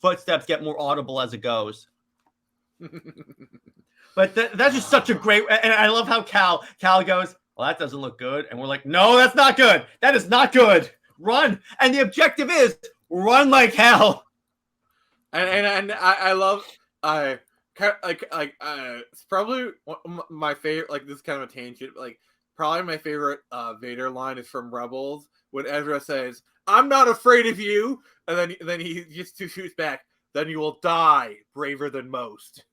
S2: footsteps get more audible as it goes. But that's just such a great, and I love how Cal goes, well, that doesn't look good. And we're like, no, that's not good. That is not good. Run. And the objective is run like hell.
S1: and I love it's probably my favorite. Like, this is kind of a tangent. Like, probably my favorite Vader line is from Rebels when Ezra says, "I'm not afraid of you," and then he just shoots back, "Then you will die braver than most."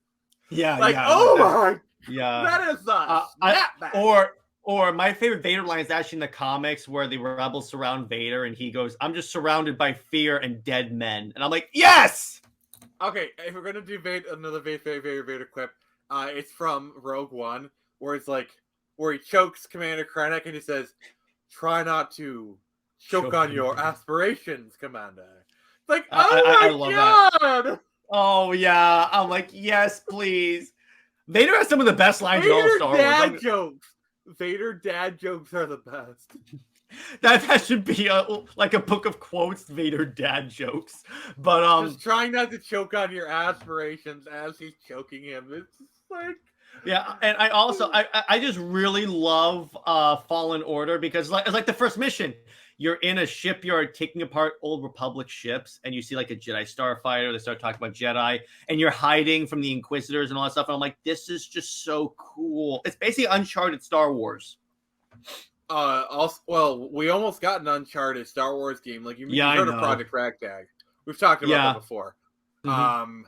S2: Yeah,
S1: Like,
S2: yeah,
S1: oh my,
S2: yeah.
S1: that is a snapback.
S2: Or my favorite Vader line is actually in the comics where the rebels surround Vader and he goes, "I'm just surrounded by fear and dead men," and I'm like, yes.
S1: Okay, if we're gonna do another Vader quip, it's from Rogue One, where it's like where he chokes Commander Krennic and he says, "Try not to choke on your aspirations, Commander." It's like,
S2: I
S1: oh
S2: love
S1: my
S2: that.
S1: god!
S2: Oh yeah, I'm like, yes, please. Vader has some of the best lines in all of Star Wars.
S1: Vader dad jokes are the best.
S2: That should be like a book of quotes, Vader dad jokes. But
S1: just trying not to choke on your aspirations as he's choking him. It's like,
S2: yeah, and I just really love Fallen Order because it's like the first mission. You're in a shipyard taking apart old Republic ships, and you see like a Jedi starfighter. They start talking about Jedi, and you're hiding from the Inquisitors and all that stuff. And I'm like, this is just so cool. It's basically Uncharted Star Wars.
S1: Also, well, we almost got an Uncharted Star Wars game. Like, you heard of Project Ragtag. We've talked about that before. Mm-hmm.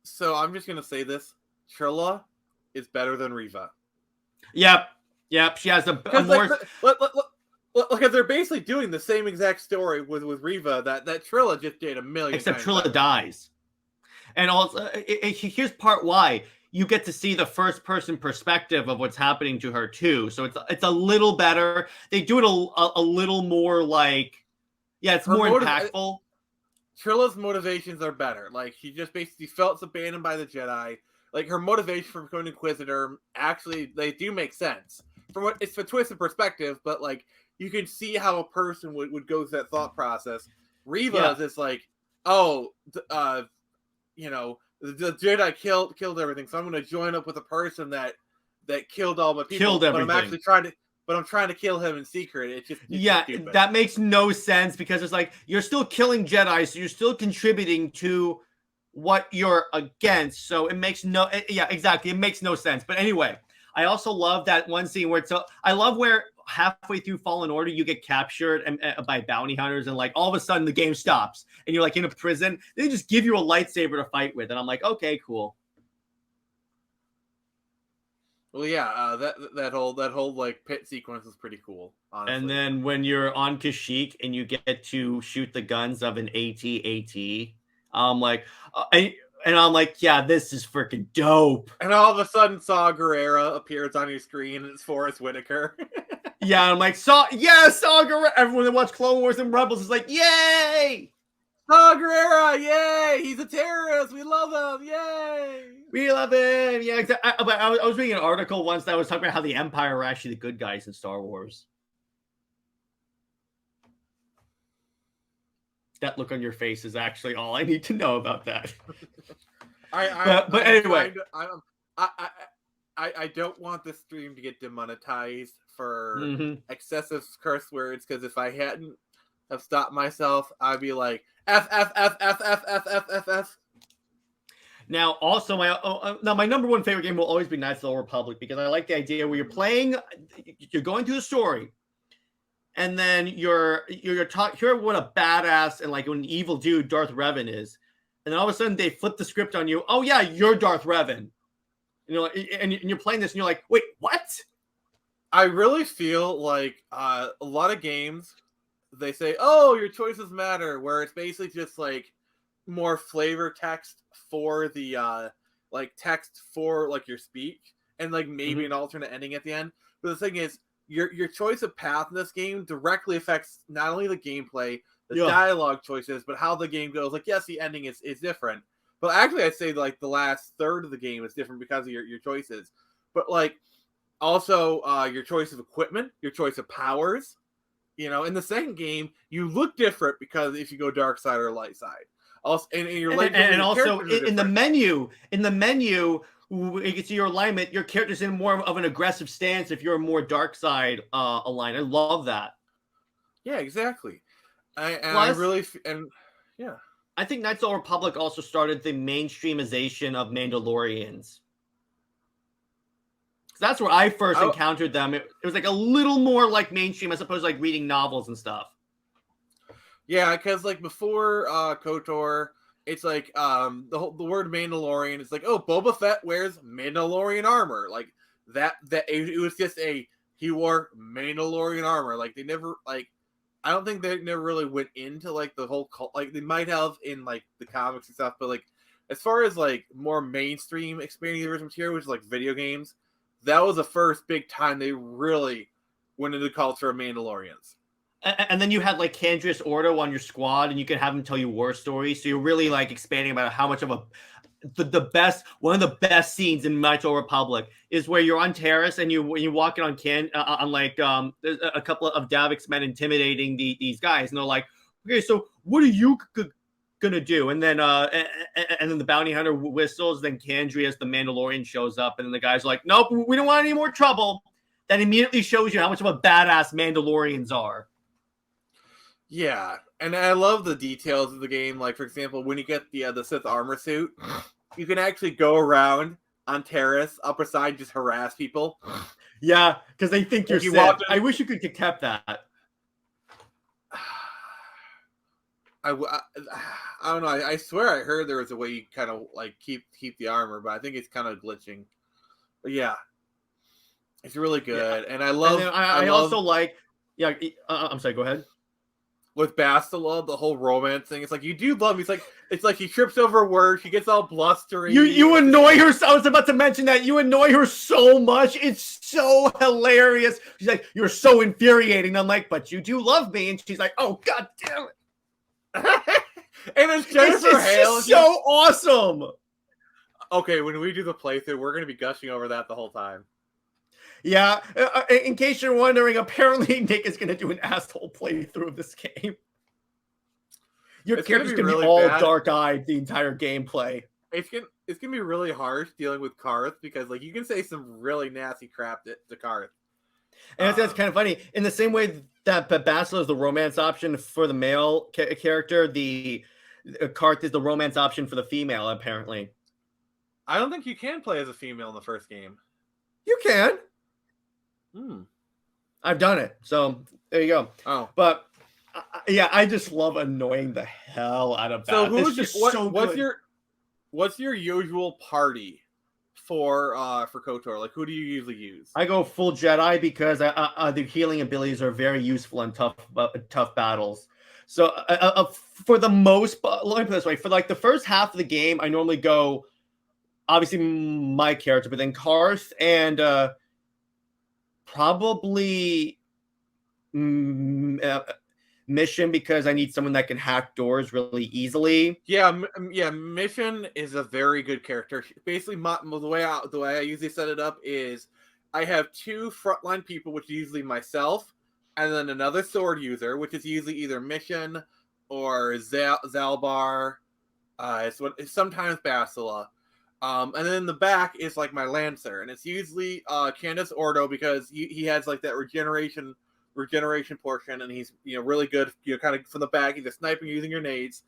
S1: So I'm just gonna say this: Trilla is better than Reva.
S2: Yep. She has a more.
S1: Because they're basically doing the same exact story with Reva that Trilla just did a million.
S2: Except Trilla dies, and also here's part why. You get to see the first person perspective of what's happening to her too. So it's a little better. They do it a little more like, yeah, it's more impactful.
S1: Trilla's motivations are better. Like, she just basically felt abandoned by the Jedi. Like, her motivation for becoming Inquisitor, actually, they do make sense. It's a twisted perspective, but like, you can see how a person would go through that thought process. Reva is like, the Jedi killed everything, so I'm going to join up with a person that killed all my people.
S2: Killed everything.
S1: But I'm actually trying to kill him in secret. It's stupid.
S2: That makes no sense because it's like you're still killing Jedi, so you're still contributing to what you're against. So it makes exactly. It makes no sense. But anyway, I also love that one scene where I love where halfway through Fallen Order, you get captured by bounty hunters, and like all of a sudden the game stops and you're like in a prison. They just give you a lightsaber to fight with, and I'm like, okay, cool.
S1: Well, yeah, that whole like pit sequence is pretty cool, honestly.
S2: And then when you're on Kashyyyk and you get to shoot the guns of an AT-AT, I'm like, I'm like, yeah, this is freaking dope.
S1: And all of a sudden, Saw Gerrera appears on your screen, and it's Forrest Whitaker.
S2: Yeah, I'm like, Saw Gerrera. Everyone that watched Clone Wars and Rebels is like, yay!
S1: Saw Gerrera, yay! He's a terrorist. We love him, yay!
S2: We love him. Yeah, exactly. I was reading an article once that was talking about how the Empire are actually the good guys in Star Wars. That look on your face is actually all I need to know about that. But anyway,
S1: I don't want this stream to get demonetized for excessive curse words, because if I hadn't have stopped myself, I'd be like F.
S2: Now, also my number one favorite game will always be Knights of the Old Republic, because I like the idea where you're going through the story, and then you're taught here what a badass and like an evil dude Darth Revan is, and then all of a sudden they flip the script on you. Oh yeah, you're Darth Revan. And you're playing this, and you're like, wait, what?
S1: I really feel like a lot of games, they say, oh, your choices matter, where it's basically just like more flavor text for the text for like your speech, and like maybe an alternate ending at the end. But the thing is, your choice of path in this game directly affects not only the gameplay, the dialogue choices, but how the game goes. Like, yes, the ending is different, but actually I'd say like the last third of the game is different because of your choices. But like also your choice of equipment, your choice of powers. In the second game, you look different because if you go dark side or light side. Also, and
S2: also in the menu, you can see your alignment. Your character's in more of an aggressive stance if you're a more dark side aligned. I love that.
S1: Yeah, exactly. Yeah.
S2: I think Knights of the Republic also started the mainstreamization of Mandalorians. That's where I first encountered them. It was like a little more like mainstream as opposed to like reading novels and stuff.
S1: Yeah, because like before KOTOR, it's like the word Mandalorian. It's like, oh, Boba Fett wears Mandalorian armor. Like that it was just he wore Mandalorian armor. Like they never like. I don't think they never really went into like the whole cult. Like they might have in like the comics and stuff, but like as far as like more mainstream expanding universe material, which is like video games, that was the first big time they really went into the culture of Mandalorians.
S2: And then you had like Candrace Ordo on your squad, and you could have him tell you war stories. So you're really like expanding about how much of the best, one of the best scenes in Knights of the Republic is where you're on Terrace and you walk in on there's a couple of Davix men intimidating these guys, and they're like, okay, so what are you gonna do? And then the bounty hunter whistles, then Candrace the Mandalorian shows up, and then the guys are like, nope, we don't want any more trouble. That immediately shows you how much of a badass Mandalorians are.
S1: Yeah, and I love the details of the game. Like, for example, when you get the Sith armor suit, you can actually go around on Terrace, upper side, just harass people.
S2: Yeah, because they think you're Sith. I wish you could have kept that.
S1: I don't know. I swear I heard there was a way you kind of like keep the armor, but I think it's kind of glitching. But yeah, it's really good, and I love. And
S2: I also like. Yeah, I'm sorry. Go ahead.
S1: With Bastila, the whole romance thing, it's like you do love. It's like he trips over words. She gets all blustery.
S2: You annoy her. I was about to mention that you annoy her so much. It's so hilarious. She's like, "You're so infuriating." I'm like, "But you do love me," and she's like, "Oh God damn
S1: it!" And it's Jennifer Hale.
S2: It's so awesome.
S1: Okay, when we do the playthrough, we're gonna be gushing over that the whole time.
S2: Yeah, in case you're wondering, apparently Nick is going to do an asshole playthrough of this game. Your character's going to be all dark-eyed the entire gameplay.
S1: It's gonna be really harsh dealing with Karth because like you can say some really nasty crap to Karth.
S2: And that's kind of funny. In the same way that Bastila is the romance option for the male character, the Karth is the romance option for the female, apparently.
S1: I don't think you can play as a female in the first game.
S2: You can. I've done it, so there you go.
S1: Oh,
S2: but yeah, I just love annoying the hell out of that.
S1: So what's your usual party for KOTOR? Like, who do you usually use?
S2: I go full Jedi because the healing abilities are very useful in tough battles. So for the most, let me put it this way: for like the first half of the game, I normally go obviously my character, but then Karth and probably Mission because I need someone that can hack doors really easily.
S1: Yeah, Mission is a very good character. Basically, the way I usually set it up is I have two frontline people, which is usually myself, and then another sword user, which is usually either Mission or Zalbar. It's sometimes Bastila. And then in the back is like my Lancer, and it's usually Candace Ordo because he has like that regeneration portion, and he's really good. Kind of from the back, he's a sniper using grenades.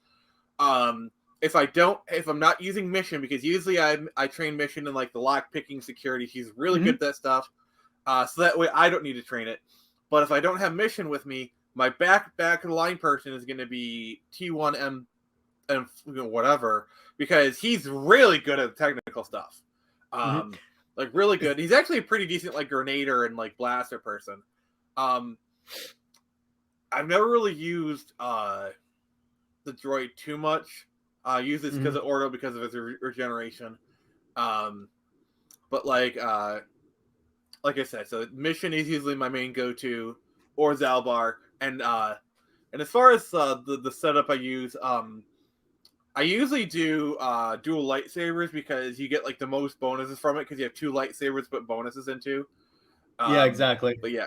S1: If I'm not using Mission, because usually I train Mission in like the lock picking security. She's really good at that stuff. So that way I don't need to train it. But if I don't have Mission with me, my back of the line person is going to be T1M and whatever. Because he's really good at technical stuff. Like really good. He's actually a pretty decent like grenader and like blaster person. I've never really used the droid too much. I use this because of Ordo because of his regeneration. But like I said, so Mission is usually my main go-to, or Zalbar. And as far as the setup I use, I usually do dual lightsabers because you get like the most bonuses from it because you have two lightsabers to put bonuses into.
S2: Yeah, exactly.
S1: But yeah,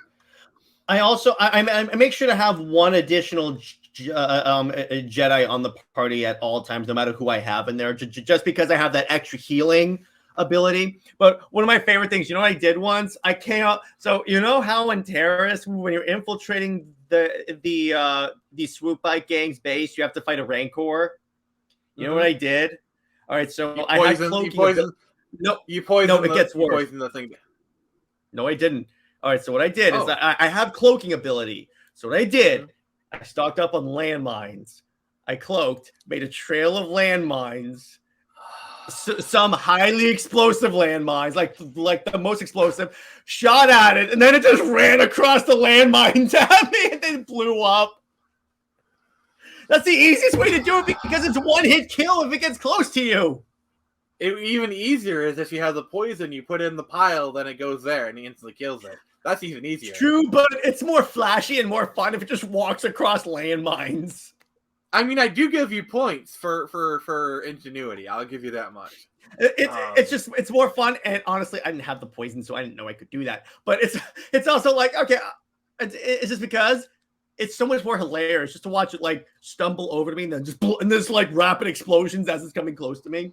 S2: I also I make sure to have one additional Jedi on the party at all times, no matter who I have in there, just because I have that extra healing ability. But one of my favorite things, what I did once? I came out. So how in Terrace, when you're infiltrating the swoop bike gang's base, you have to fight a Rancor. You know what I did? All right, so I had cloaking. No,
S1: you poisoned.
S2: No, it gets worse.
S1: You poisoned the thing.
S2: No, I didn't. All right, so what I did is I have cloaking ability. So what I did, I stocked up on landmines. I cloaked, made a trail of landmines, some highly explosive landmines, like the most explosive, shot at it, and then it just ran across the landmines at me and then blew up. That's the easiest way to do it because it's one-hit kill if it gets close to you.
S1: Even easier is if you have the poison, you put it in the pile, then it goes there and he instantly kills it. That's even easier.
S2: True, but it's more flashy and more fun if it just walks across landmines.
S1: I mean, I do give you points for ingenuity. I'll give you that much.
S2: It's more fun, and honestly, I didn't have the poison, so I didn't know I could do that. But it's also like, okay, it's just because it's so much more hilarious just to watch it like stumble over to me and then just and there's like rapid explosions as it's coming close to me.